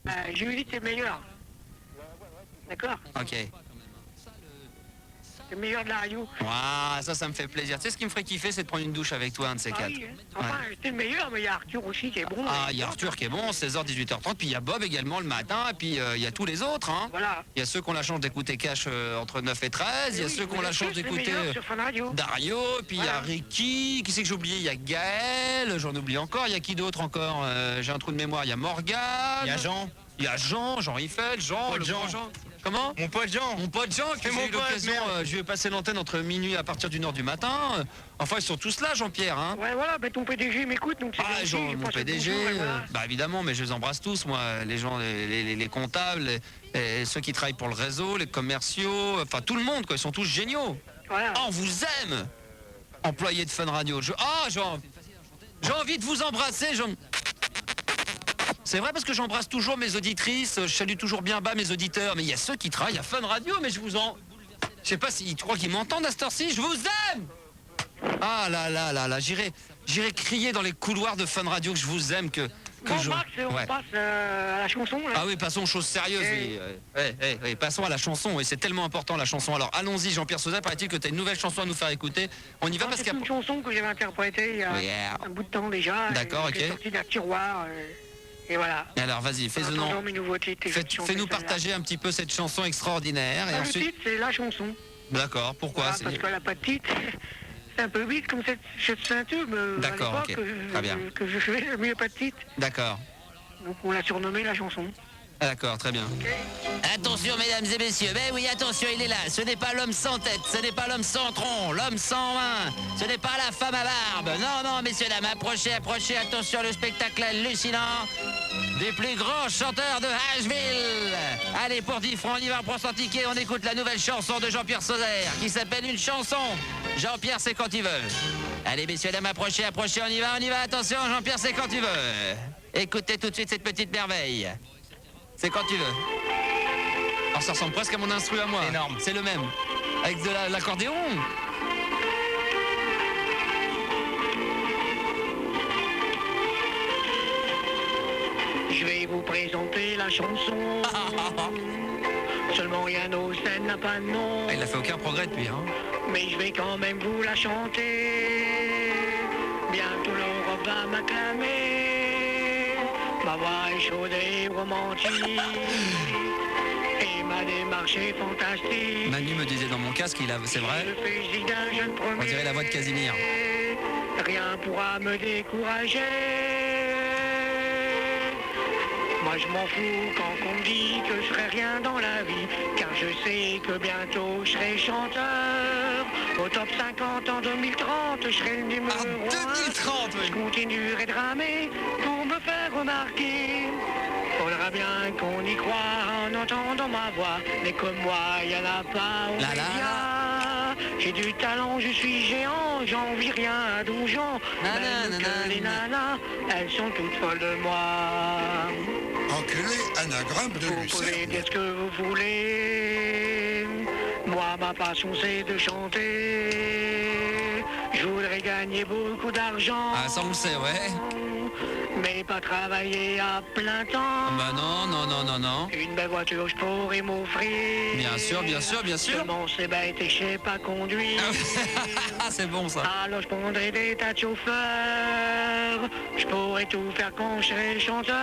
Je lui dis c'est meilleur. D'accord? Ok. C'est meilleur de la radio. Waouh, ça me fait plaisir. Tu sais ce qui me ferait kiffer, c'est de prendre une douche avec toi, un de ces Ah quatre. oui, hein. Enfin, c'est le meillure, mais il y a Arthur aussi qui est bon. Ah, il y a Arthur qui est bon, 16h, 18h30, puis il y a Bob également le matin, et puis il y a tous les autres. Hein. Voilà. Il y a ceux qui ont la chance d'écouter Cash entre 9 et 13, il y a Oui, ceux qui ont vous la êtes chance tous les d'écouter meilleurs sur Fun Radio. Dario, puis il y a Voilà. Ricky, qui c'est que j'ai oublié? Il y a Gaël, j'en oublie encore, il y a qui d'autre encore? J'ai un trou de mémoire, il y a Morgane. Il y a Jean. Il y a Jean Riffel, Jean, Pote le Jean. grand Jean. Comment? Mon pote Jean. Mon pote Jean, qui C'est j'ai mon eu pote, l'occasion, merde. je lui ai passé l'antenne entre minuit à partir d'1h du matin. Enfin, ils sont tous là, Jean-Pierre. Hein. Ouais, voilà, ben ton PDG m'écoute, donc c'est Ah, gentil, Jean, je mon passe le PDG, bonjour, et voilà. bah évidemment, mais je les embrasse tous, moi, les gens, les comptables, et ceux qui travaillent pour le réseau, les commerciaux, enfin tout le monde, quoi, ils sont tous géniaux. Voilà. Ah, on vous aime, employés de Fun Radio. J'ai envie de vous embrasser, C'est vrai parce que j'embrasse toujours mes auditrices, je salue toujours bien bas mes auditeurs, mais il y a ceux qui travaillent à Fun Radio, mais je sais pas si tu crois qu'ils m'entendent à cette heure-ci, je vous aime. Ah là, j'irai crier dans les couloirs de Fun Radio que je vous aime, que Bon, je... Max, on Ouais. passe à la chanson, là. Ah oui, passons aux choses sérieuses. Eh. Oui. Passons à la chanson, oui, c'est tellement important la chanson. Alors allons-y, Jean-Pierre Sauzet, paraît-il que tu as une nouvelle chanson à nous faire écouter. On y va Ah, parce c'est qu'il y une chanson que j'avais interprétée il y a Yeah. un bout de temps déjà. D'accord, qui est ok. sortie d'un tiroir, et voilà. a... Alors vas-y, En fais-nous attendant mes nouveaux titres, je vais chanter fais-nous celle-là. partager un petit peu cette chanson extraordinaire. Et Le ensuite... titre, c'est la chanson. D'accord, pourquoi Voilà, parce qu'elle n'a pas de titre. C'est un peu vite comme cette ceinture, mais D'accord, à ok. l'époque, Très bien. que je fais, il n'y a pas de titre. D'accord. Donc on l'a surnommée la chanson. Ah, d'accord, très bien. Attention mesdames et messieurs, ben oui attention il est là, ce n'est pas l'homme sans tête, ce n'est pas l'homme sans tronc, l'homme sans main, ce n'est pas la femme à barbe, non messieurs dames, approchez, attention le spectacle hallucinant des plus grands chanteurs de Asheville. Allez pour 10 francs, on y va, on prend son ticket, on écoute la nouvelle chanson de Jean-Pierre Sauzet qui s'appelle Une chanson. Jean-Pierre c'est quand il veut. Allez messieurs dames, approchez, on y va, attention Jean-Pierre c'est quand il veut. Écoutez tout de suite cette petite merveille. C'est quand tu veux. Alors ça ressemble presque à mon instru à moi. Énorme. C'est le même. Avec de l'accordéon. Je vais vous présenter la chanson. Seulement rien aux scènes n'a pas de nom. Ah, il a fait aucun progrès depuis. Hein. Mais je vais quand même vous la chanter. Bientôt l'Europe va m'acclamer. Ma voix est chaude et romantique. Et ma démarche est fantastique. Manu me disait dans mon casque, c'est vrai, Le physique d'un jeune premier. on dirait la voix de Casimir. Rien pourra me décourager. Moi je m'en fous quand on me dit que je serai rien dans la vie, car je sais que bientôt je serai chanteur. Au top 50 en 2030, je serai le numéro Ah, 2030, un. oui. Je continuerai de ramer pour me faire remarquer. Faudra bien qu'on y croit en entendant ma voix, mais comme moi, y en a pas au La, la, média. J'ai du talent, je suis géant, j'envie rien à donjon. Nana, Même nana, que les nanas, elles sont toutes folles de moi. Enculé, anagramme de Vous pouvez Lucerne. dire ce que vous voulez. Moi, ma passion, c'est de chanter. Je voudrais gagner beaucoup d'argent. Ah ça on le sait, ouais. Mais pas travailler à plein temps. Bah non. Une belle voiture, je pourrais m'offrir. Bien sûr. Seulement c'est bête et je sais pas conduire. Ah c'est bon ça. Alors je prendrai des tas de chauffeurs. Je pourrais tout faire quand je serai chanteur.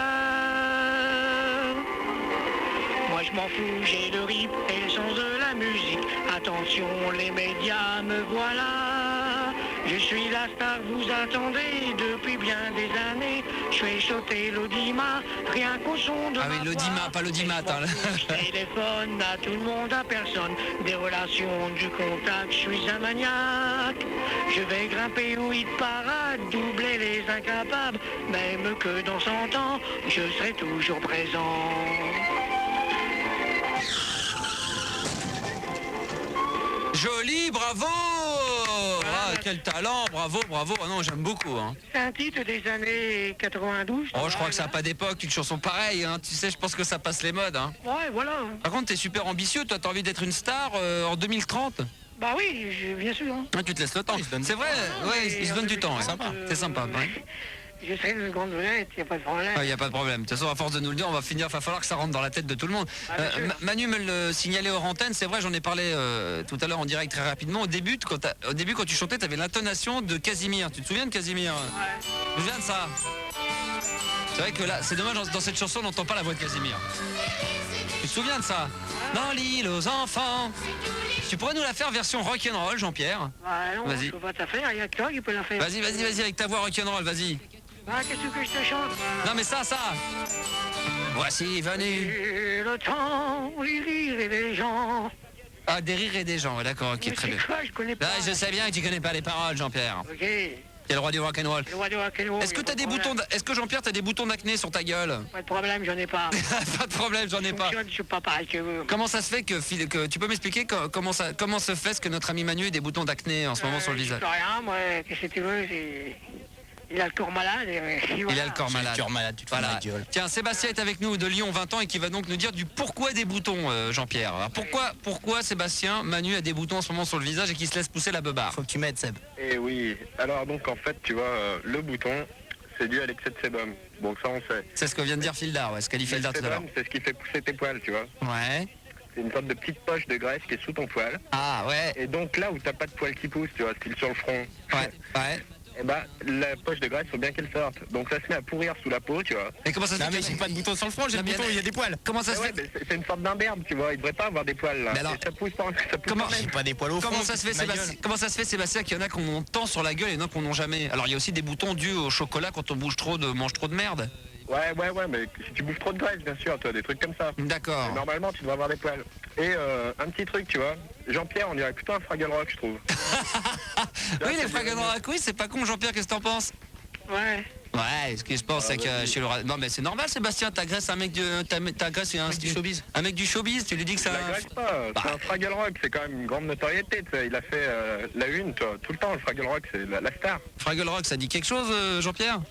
Moi je m'en fous, j'ai le rythme et le sens de la musique. Attention, les médias me voilà. Je suis la star, vous attendez depuis bien des années. Je fais sauter l'audimat, rien qu'au son de Ah ma oui, l'audimat, voix. pas l'audimat, Et je m'en hein. fous, je téléphone à tout le monde, à personne. Des relations, du contact, je suis un maniaque. Je vais grimper au hit parade, doubler les incapables. Même que dans 100 ans, je serai toujours présent. Joli, bravo. Ah, quel talent, bravo. Ah non, j'aime beaucoup. Hein. C'est un titre des années 92. Oh, je crois que ça n'a pas d'époque, une chanson pareille. Hein. Tu sais, je pense que ça passe les modes. Hein. Ouais, voilà. Par contre, t'es super ambitieux. Toi, t'as envie d'être une star en 2030. Bah oui, bien sûr. Hein. Ah, tu te laisses le temps. Il se donne C'est du vrai, temps. ouais, Et il se donne du temps. Ouais. sympa. C'est sympa. Ouais. Je serai une seconde vedette, il n'y a pas de problème. Il n'y a pas de problème. De toute façon, à force de nous le dire, on va finir, il va falloir que ça rentre dans la tête de tout le monde. bien sûr. Manu me le signalait hors antenne, c'est vrai, j'en ai parlé tout à l'heure en direct très rapidement. Au début, quand tu chantais, tu avais l'intonation de Casimir. Tu te souviens de Casimir? Ouais. Tu te souviens de ça? C'est vrai que là, c'est dommage, dans cette chanson, on n'entend pas la voix de Casimir. Tu te souviens de ça? Dans l'île aux enfants. Tu pourrais nous la faire version rock'n'roll, Jean-Pierre? Bah non, Vas-y. je peux pas te la faire, il y a que toi qui peux la faire. Vas-y, avec ta voix rock'n'roll, vas-y. Bah, qu'est-ce que je te chante? Non mais ça. Voici venu. Et le temps, les rires et les gens. Ah, des rires et des gens, ouais, d'accord, ok, Mais très c'est bien. quoi, je connais pas. Là, je sais bien que tu connais pas les paroles, Jean-Pierre. Ok. T'es le roi du rock'n'roll. Le roi de rock'n'roll. Est-ce que y a t'as pas des de boutons, problème. est-ce que Jean-Pierre, t'as des boutons d'acné sur ta gueule? Pas de problème, j'en ai pas. Pas de problème, j'en ai pas. Je suis pas pareil que vous. Comment ça se fait que tu peux m'expliquer comment se fait ce que notre ami Manu ait des boutons d'acné en ce moment sur le Je visage? sais rien, moi, qu'est-ce que tu veux, il a le corps malade. Il a le corps malade. Cœur malade, tu te fous de Voilà. ma gueule. Tiens, Sébastien est avec nous de Lyon, 20 ans, et qui va donc nous dire du pourquoi des boutons, Jean-Pierre. Alors, pourquoi Sébastien, Manu a des boutons en ce moment sur le visage et qui se laisse pousser la beubare? Faut que tu m'aides, Seb. Et oui, alors donc en fait tu vois, le bouton, c'est dû à l'excès de sébum. Donc ça on sait. C'est ce que vient de dire Fildar, ouais, ce qu'a dit Fildar Le tout à l'heure. sébum, c'est ce qui fait pousser tes poils, tu vois. Ouais. C'est une sorte de petite poche de graisse qui est sous ton poil. Ah, ouais. Et donc là où t'as pas de poils qui poussent, tu vois, style sur le front, Ouais. et bah la poche de graisse, faut bien qu'elle sorte. Donc ça se met à pourrir sous la peau, tu vois. Et comment ça se Non, fait mais j'ai pas de bouton sur le front, j'ai le Non, mais- bouton, il y a des poils. Comment ça Ah se ouais, fait mais c'est une sorte d'imberbe, tu vois. Il devrait pas avoir des poils là. Mais alors- Et ça pousse pas, ça pousse Comment- quand J'ai même. pas des poils au front. Comment ça se fait, ma gueule. Sébastien, comment ça se fait, Sébastien, qu'il y en a qu'on ont tant sur la gueule et il y en a qu'on n'ont jamais? Alors il y a aussi des boutons dus au chocolat quand on mange trop de merde. Ouais, mais si tu bouffes trop de graisse, bien sûr, tu vois, des trucs comme ça. D'accord. Et normalement, tu devrais avoir des poils. Et un petit truc, tu vois. Jean-Pierre, on dirait plutôt un Fraggle Rock, je trouve. Oui, les Fraggle Rock, oui, c'est pas con, Jean-Pierre, qu'est-ce que t'en penses? Ouais. Ouais, ce que je pense, c'est que chez le... Non, mais c'est normal, Sébastien, t'agresses un mec t'agresses un du showbiz. Un mec du showbiz, tu lui dis que Je ça... l'agresse pas, c'est un Fraggle Rock, c'est quand même une grande notoriété, tu sais. Il a fait la une, toi, tout le temps, le Fraggle Rock, c'est la star. Fraggle Rock, ça dit quelque chose, Jean-Pierre?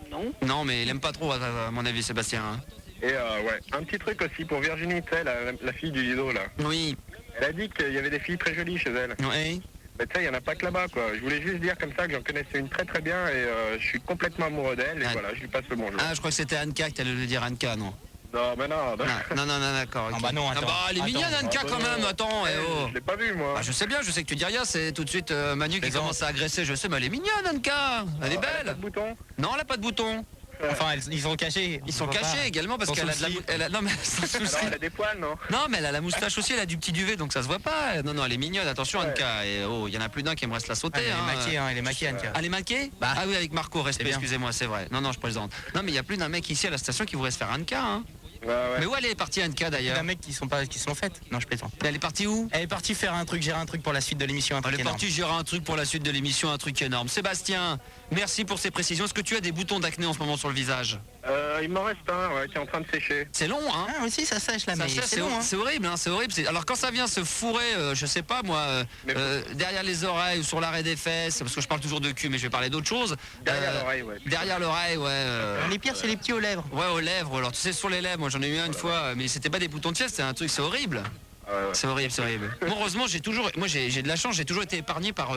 Non. Non, mais il aime pas trop, à mon avis, Sébastien. Hein. Et ouais, un petit truc aussi pour Virginie, tu sais, la fille du Lido, là. Oui, Elle a dit qu'il y avait des filles très jolies chez elle. oui. Mais tu sais, il y en a pas que là-bas, quoi. Je voulais juste dire comme ça que j'en connaissais une très très bien et je suis complètement amoureux d'elle et Ah. voilà, je lui passe le bonjour. Ah, je crois que c'était Anka que t'allais le dire, Anka, non? Non, mais non, Non, d'accord. ok. Ah bah non, attends. elle est Attends. mignonne, Anka, Ah bah quand non. même, attends, eh oh. Je l'ai pas vu, moi. Ah, je sais bien, je sais que tu dis rien, c'est tout de suite Manu qui Plaisant. commence à agresser, je sais, mais elle est mignonne, Anka. Elle est Elle a pas belle. de bouton. Non, elle a pas de bouton. Enfin, ils sont cachés. Ils sont cachés également parce Sans qu'elle a de la... souci. Non, mais sans souci. Alors, elle a des poils, non? Non, mais elle a la moustache aussi, elle a du petit duvet, donc ça se voit pas. Non, elle est mignonne, attention, Ouais. Anka. Et oh, il y en a plus d'un qui aimerait se la sauter. Elle est hein. maquée, elle est maquée, Anka. Elle est maquée Bah. Ah oui, avec Marco, respect, bien. excusez-moi, c'est vrai. Non, je plaisante. Non, mais il y a plus d'un mec ici à la station qui voudrait se faire Anka. Hein. Ouais. Mais où elle est partie, Anka, Il y a d'ailleurs? un mec qui se l'ont fait. Non, je plaisante. Elle est partie où? Elle est partie faire un truc, gérer un truc pour la suite de l'émission, un Elle truc est énorme. partie gérer un truc pour la suite de l'émission, un truc énorme. Sébastien, merci pour ces précisions. Est-ce que tu as des boutons d'acné en ce moment sur le visage? Il m'en reste un, ouais, qui est en train de sécher. C'est long, hein? Ah aussi, ça sèche là, Ça mais sèche, c'est long, hein. c'est horrible, hein, c'est horrible. Alors quand ça vient se fourrer, je sais pas moi, Mais- derrière les oreilles ou sur l'arrêt des fesses, parce que je parle toujours de cul, mais je vais parler d'autre chose. Derrière l'oreille, ouais. Derrière l'oreille, ouais. Les pires, c'est les petits aux lèvres. Ouais, aux lèvres. Alors tu sais, sur les lèvres, moi j'en ai eu un une fois, mais c'était pas des boutons de fièvre, c'était un truc, c'est horrible. Ouais, ouais. C'est horrible, c'est horrible. Bon, heureusement, j'ai de la chance, j'ai toujours été épargné par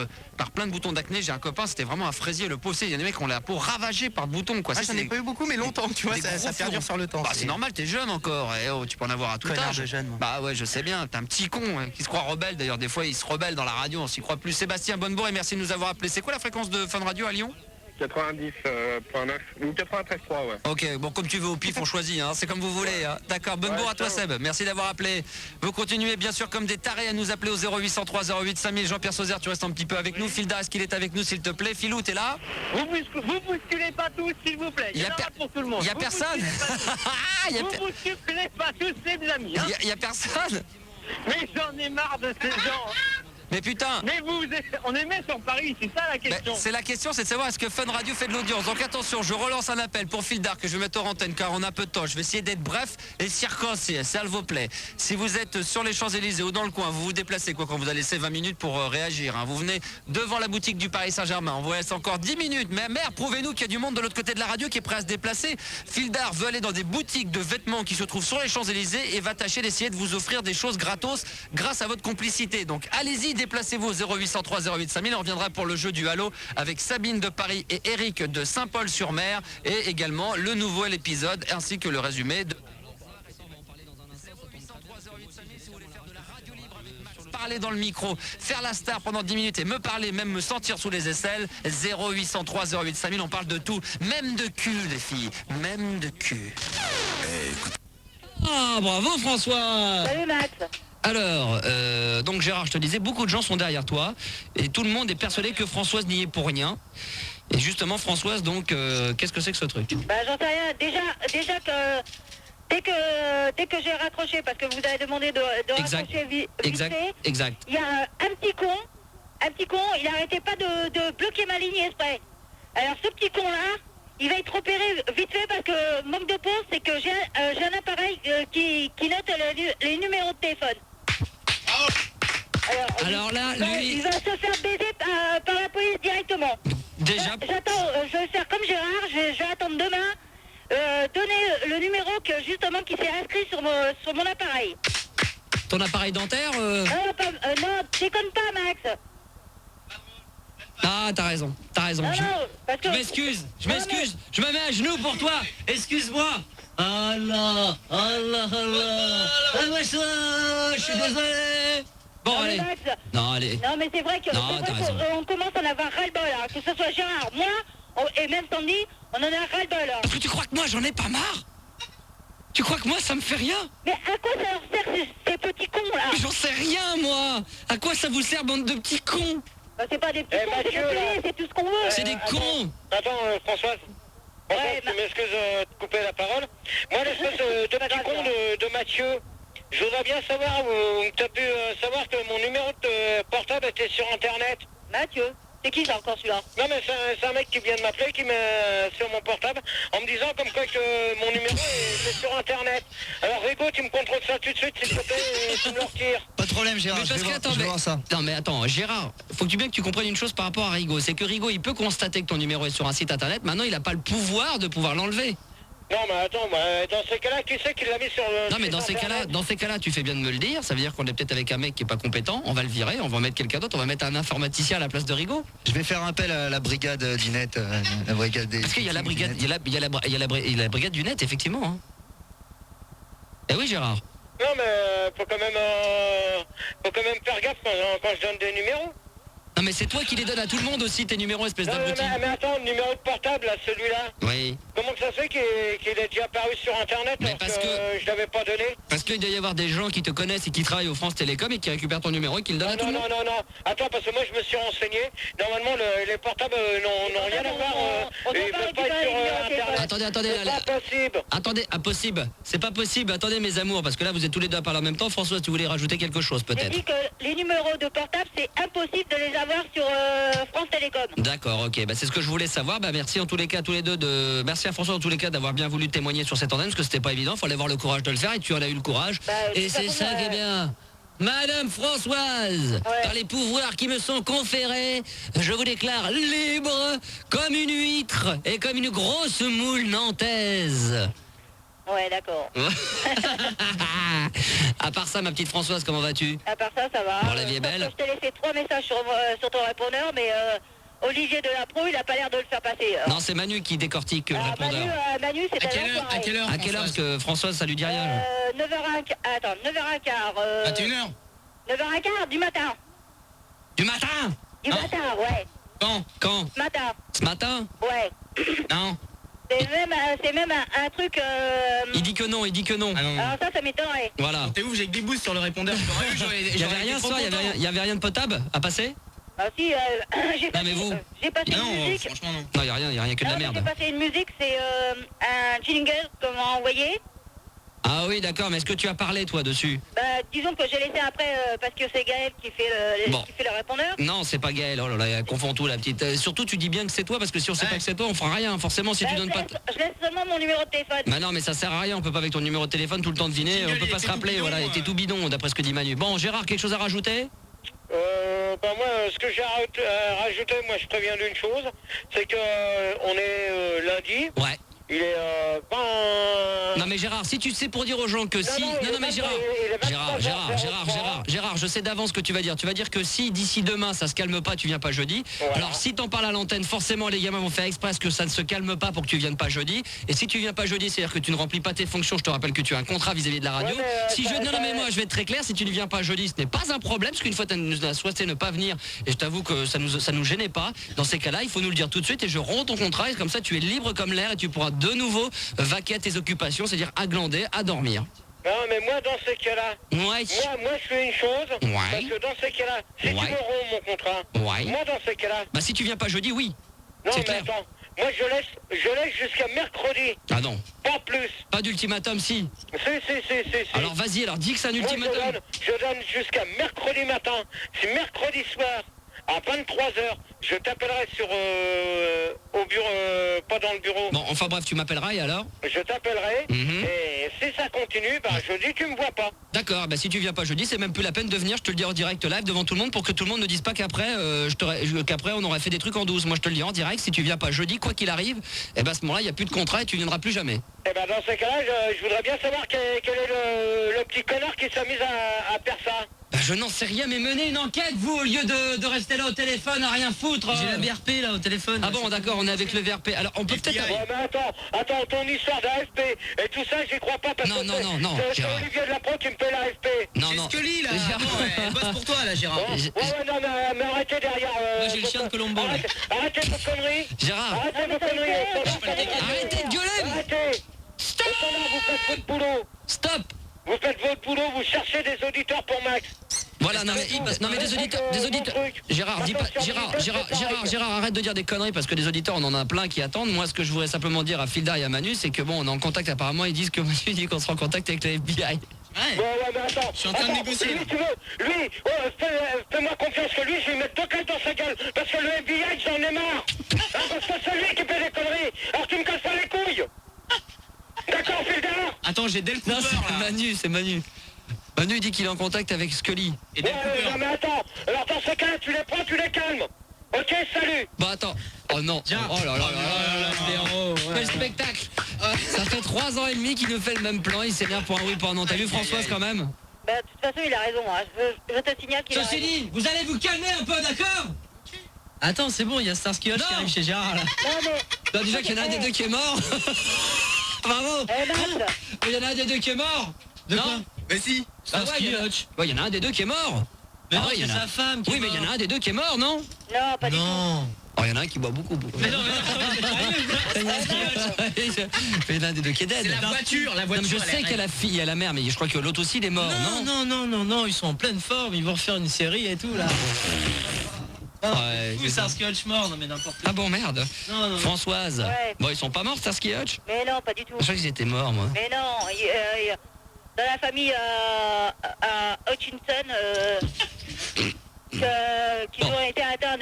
plein de boutons d'acné. J'ai un copain, c'était vraiment un fraisier, le possé. Il y a des mecs qui ont la peau ravagée par de boutons, quoi. Ah, Ça, j'en ai c'est pas eu beaucoup, mais longtemps, tu vois, des ça gros perdure fours. sur le temps. Bah, c'est normal, t'es jeune encore. Eh oh, tu peux en avoir à tout Connard âge. de jeune, moi. Bah ouais, je sais bien. T'es un petit con qui se croit rebelle. D'ailleurs, des fois, il se rebelle dans la radio. On s'y croit plus. Sébastien Bonnebourg, et merci de nous avoir appelé. C'est quoi la fréquence de Fun Radio à Lyon? 90.9 ou 93.3, ouais. Ok, bon, comme tu veux, au pif, on choisit, hein. C'est comme vous voulez. Hein. D'accord, Bonnebourg Ouais, à toi, ciao. Seb. Merci d'avoir appelé. Vous continuez, bien sûr, comme des tarés à nous appeler au 0803 08 5000. Jean-Pierre Sauzère, tu restes un petit peu avec nous. Filda, est-ce qu'il est avec nous, s'il te plaît? Filou, t'es là? Vous bousculez pas tous, s'il vous plaît. Il y a en per- pour tout le monde. Il y a Vous personne. bousculez pas tous. Il y a Vous per- bousculez pas tous, c'est des amis. Hein. il y a personne. Mais j'en ai marre de ces gens. Mais putain. Mais on est sur Paris, c'est ça la Ben, question. c'est la question, c'est de savoir est-ce que Fun Radio fait de l'audience. Donc attention, je relance un appel pour Fildar que je vais mettre en antenne car on a peu de temps. Je vais essayer d'être bref et circoncis, s'il vous plaît. Si vous êtes sur les Champs-Élysées ou dans le coin, vous vous déplacez quoi quand vous allez laisser 20 minutes pour réagir. Hein. Vous venez devant la boutique du Paris Saint-Germain. On vous laisse encore 10 minutes. Mais merde, prouvez-nous qu'il y a du monde de l'autre côté de la radio qui est prêt à se déplacer. Fildar veut aller dans des boutiques de vêtements qui se trouvent sur les Champs-Élysées et va tâcher d'essayer de vous offrir des choses gratos grâce à votre complicité. Donc allez-y. déplacez-vous au 0803 08 5000. On reviendra pour le jeu du Halo avec Sabine de Paris et Eric de Saint-Paul-sur-Mer et également le nouvel épisode ainsi que le résumé de... Parler dans le micro, faire la star pendant 10 minutes et me parler, même me sentir sous les aisselles. 0803 08 5000, on parle de tout, même de cul, les filles, même de cul. Ah, bravo François. Salut Max. Alors, donc Gérard, je te disais, beaucoup de gens sont derrière toi et tout le monde est persuadé que Françoise n'y est pour rien. Et justement, Françoise, donc, qu'est-ce que c'est que ce truc? Bah j'en sais rien. Déjà que dès que j'ai raccroché, parce que vous avez demandé de Exact. raccrocher vite fait, Exact. il y a un petit con, il arrêtait pas de bloquer ma ligne exprès. Alors ce petit con là, il va être repéré vite fait parce que manque de peau, c'est que j'ai un appareil qui note les numéros de téléphone. Alors là, lui... Il va se faire baiser par la police directement. Déjà... J'attends, je vais faire comme Gérard, je vais attendre demain, donner le numéro qui s'est inscrit sur mon appareil. Ton appareil dentaire Non, déconne pas Max. Ah, t'as raison. Non, parce que... Je m'excuse, je me mets à genoux pour toi. Excuse-moi. Allah. Ah, moi, je suis désolé. Bon, Non, allez. mais Max, Non, allez. non mais c'est vrai Non, t'as raison. qu'on commence à en avoir ras-le-bol, hein, que ce soit Gérard, moi, et même Sandy, on en a ras-le-bol. Hein. Parce que tu crois que moi, j'en ai pas marre? Tu crois que moi, ça me fait rien? Mais à quoi ça leur sert ces petits cons là? J'en sais rien, moi. À quoi ça vous sert, bande de petits cons? Bah, c'est pas des petits cons, c'est des télés, c'est tout ce qu'on veut. C'est des cons. Attends, Françoise. Ouais, tu m'excuses de te couper la parole. Moi, l'espèce de petit con de Mathieu, je voudrais bien savoir où tu as pu savoir que mon numéro de portable était sur Internet. Mathieu, c'est qui ça encore celui-là? Non, mais c'est un mec qui vient de m'appeler, qui met sur mon portable, en me disant comme quoi que mon numéro est sur Internet. Alors, Rico, tu me contrôles ça tout de suite, s'il te plaît, et tu me le retires. Pas de problème, Gérard. Mais parce que, attends, non mais attends, Gérard, faut que tu bien que tu comprennes une chose par rapport à Rigaud, c'est que Rigaud, il peut constater que ton numéro est sur un site internet, maintenant il n'a pas le pouvoir de pouvoir l'enlever. Non, mais attends, dans ces cas-là, qui c'est qui l'a mis sur le... Non mais dans ces cas-là, tu fais bien de me le dire, ça veut dire qu'on est peut-être avec un mec qui est pas compétent, on va le virer, on va mettre quelqu'un d'autre, on va mettre un informaticien à la place de Rigaud. Je vais faire appel à la brigade du net, la brigade des... Parce qu'il y a la brigade, il y a la brigade du net, effectivement. Hein. Eh oui Gérard. Non, mais faut quand même faire gaffe quand je donne des numéros. Non mais c'est toi qui les donnes à tout le monde aussi, tes numéros, espèce Non, d'abruti. mais attends, le numéro de portable, là, celui-là, Oui. comment que ça se fait qu'il est déjà apparu sur Internet Mais alors parce que je l'avais pas donné? Parce qu'il doit y avoir des gens qui te connaissent et qui travaillent au France Télécom et qui récupèrent ton numéro et qui le donnent à tout le monde. Non. Attends, parce que moi, je me suis renseigné. Normalement, les portables n'ont rien à voir. Ils peuvent pas être sur Internet. Attendez, C'est pas possible. Attendez, impossible. C'est pas possible. Attendez mes amours, parce que là vous êtes tous les deux à parler en même temps. François, tu voulais rajouter quelque chose J'ai peut-être? dit que les numéros de portable, c'est impossible de les avoir sur France Télécom. D'accord, ok. Bah, c'est ce que je voulais savoir. Bah, merci en tous les cas, tous les deux. Merci à François en tous les cas d'avoir bien voulu témoigner sur cette antenne, parce que c'était pas évident. Il fallait avoir le courage de le faire et tu en as eu le courage. Bah, et de c'est toute ça façon, qui est bien. Madame Françoise, Ouais. par les pouvoirs qui me sont conférés, je vous déclare libre comme une huître et comme une grosse moule nantaise. Ouais, d'accord. À part ça, ma petite Françoise, comment vas-tu? À part ça va. Bon, la vie est belle. Je t'ai laissé 3 messages sur ton répondeur, mais Olivier Delapro, il a pas l'air de le faire passer. Non, c'est Manu qui décortique le répondeur. Manu, c'est À quelle heure À quelle heure? Parce que Françoise, ça lui dit rien. 9h15. Attends, 9h15. 21h 9h15 du matin. Du matin? Du matin, ouais. Quand? Matin, Ce matin? ouais. Non. C'est même un truc... Il dit que non. Ah non. Alors ça m'étonnerait. Voilà. T'es ouf, j'ai que des bouses sur le répondeur. Il y avait rien ce soir, il y avait rien de potable à passer? Ah si, j'ai Non, passé, mais vous j'ai passé Non, une musique. franchement non. Non, il y a rien que de la Non, mais merde. j'ai passé une musique, c'est un jingle qu'on m'a envoyé. Ah oui, d'accord, mais est-ce que tu as parlé toi dessus? Bah, disons que j'ai laissé après parce que c'est Gaël qui fait Bon. le répondeur. Non, c'est pas Gaël, oh là là, elle confond tout la petite. Surtout tu dis bien que c'est toi, parce que si on sait pas que c'est toi, on fera rien, forcément, si Bah, tu donnes pas... je laisse seulement mon numéro de téléphone. Bah non, mais ça sert à rien, on peut pas avec ton numéro de téléphone tout le temps deviner, Jingle, on peut il pas se était rappeler, tout bidon, voilà, il était tout bidon d'après ce que dit Manu. Bon, Gérard, quelque chose à rajouter? Moi, ce que j'ai à rajouter, moi, je préviens d'une chose, c'est que on est lundi. Ouais. il est pas... Non mais Gérard, si tu sais pour dire aux gens que si... Non mais Gérard, je sais d'avance ce que tu vas dire. Tu vas dire que si d'ici demain ça se calme pas, tu viens pas jeudi. Voilà. Alors si t'en parles à l'antenne, forcément les gamins vont faire exprès que ça ne se calme pas pour que tu viennes pas jeudi. Et si tu viens pas jeudi, c'est-à-dire que tu ne remplis pas tes fonctions. Je te rappelle que tu as un contrat vis-à-vis de la radio. Ouais, mais, Non mais moi je vais être très clair, si tu ne viens pas jeudi, ce n'est pas un problème, parce qu'une fois tu as souhaité ne pas venir, et je t'avoue que ça nous gênait pas. Dans ces cas-là, il faut nous le dire tout de suite et je romps ton contrat, et comme ça tu es libre comme l'air et tu pourras de nouveau vaquer à tes occupations, c'est-à-dire à glander, à dormir. Non, mais moi, dans ces cas-là, Ouais. moi, je fais une chose, Ouais. parce que dans ces cas-là, si tu Ouais. me romps mon contrat, Ouais. moi, dans ces cas-là, Bah si tu viens pas jeudi, oui. non, C'est mais clair. attends, moi, je laisse jusqu'à mercredi, Ah non, pas plus. pas d'ultimatum si. Si. Alors vas-y, alors dis que c'est un Moi, ultimatum. je donne jusqu'à mercredi matin. Si mercredi soir, à 23h, je t'appellerai au bureau, pas dans le bureau. Bon, enfin bref, tu m'appelleras et alors? Je t'appellerai, Mhm. et si ça continue, bah, jeudi, tu me vois pas. D'accord, bah si tu viens pas jeudi, c'est même plus la peine de venir, je te le dis en direct live devant tout le monde pour que tout le monde ne dise pas qu'après qu'après on aurait fait des trucs en douce. Moi je te le dis en direct, si tu viens pas jeudi, quoi qu'il arrive, et ben à ce moment-là, il n'y a plus de contrat et tu viendras plus jamais. Eh ben, dans ces cas-là, je voudrais bien savoir quel est le petit connard qui s'amuse à faire ça. Bah, je n'en sais rien, mais menez une enquête, vous, au lieu de rester là au téléphone à rien foutre. J'ai la BRP là au téléphone. Ah bon, d'accord, on est avec le VRP. Alors on peut peut-être... Ouais, mais attends, ton histoire d'AFP et tout ça, j'y crois pas parce Non, que non, c'est Gérard. Olivier Delapro qui me fait l'AFP. Non, C'est non. Scully là. Gérard. Bon, elle bosse pour toi là, Gérard. Ouais, non, mais arrêtez derrière. Moi, j'ai le chien de Colombo, là. Arrêtez vos conneries. Gérard, Arrêtez vos conneries. arrêtez de gueuler. Arrêtez. Stop. Vous faites votre boulot. Stop. Vous faites votre boulot, vous cherchez des auditeurs pour Max. Voilà, non mais des auditeurs, Gérard, dis pas, Gérard, arrête de dire des conneries parce que des auditeurs, on en a plein qui attendent. Moi, ce que je voudrais simplement dire à Filda et à Manu, c'est que bon, on est en contact apparemment, ils disent que Manu dit qu'on sera en contact avec le FBI. Ouais. Ouais, mais attends. Je suis en train de négocier. Lui, tu veux, fais-moi confiance que lui, je vais mettre 2 cases dans sa gueule. Parce que le FBI, j'en ai marre. Parce que c'est lui qui fait des conneries. Alors tu me casses pas les couilles. D'accord, Filda? Attends, j'ai Del Non, Cooper c'est là. Manu, c'est Manu. Manu dit qu'il est en contact avec Scully. Et Del non, Cooper. mais attends. Alors dans ce cas, tu les prends, tu les calmes. Ok, salut. Bah attends. Oh non. Gérard. Oh là là là là. Frérot, Quel spectacle. Ça fait 3 ans et demi qu'il nous fait le même plan, il s'énerve pour un oui pour un non. T'as vu Françoise quand même? Bah, de toute façon, il a raison. Hein. Je te signale qu'il a Ceci raison. dit, vous allez vous calmer un peu, d'accord? Attends, c'est bon, il y a Starsky Hutch Non. qui arrive chez Gérard là. Non, mais... Bah déjà qu'il y en a un des deux qui est mort. Bravo. Max, Il y en a un des deux qui est mort. De Non. quoi? Mais si. Ah ouais, Starsky il y en a- Hutch. ouais, il y en a un des deux qui est mort. Mais Ah non, ouais, il y c'est en a- sa femme qui Oui, est mais il y en a morte. un des deux qui est mort, non? non, pas du tout. Non. Oh, il y en a un qui boit beaucoup. Mais non, c'est sérieux. Il y en a un des deux qui est dead. C'est la voiture, Non, mais je sais qu'il y a la fille, il y a la mère, mais je crois que l'autre aussi il est mort, non? Non, ils sont en pleine forme, ils vont refaire une série et tout là. Ouais, Ou Starsky Hutch mort, non mais n'importe quoi. Ah bon, merde. Non. Françoise. Ouais. Bon, ils sont pas morts, Starsky et Hutch? Mais non, pas du tout. Je crois qu'ils étaient morts, moi. Mais non, dans la famille Hutchinson, qui Bon. ont été atteints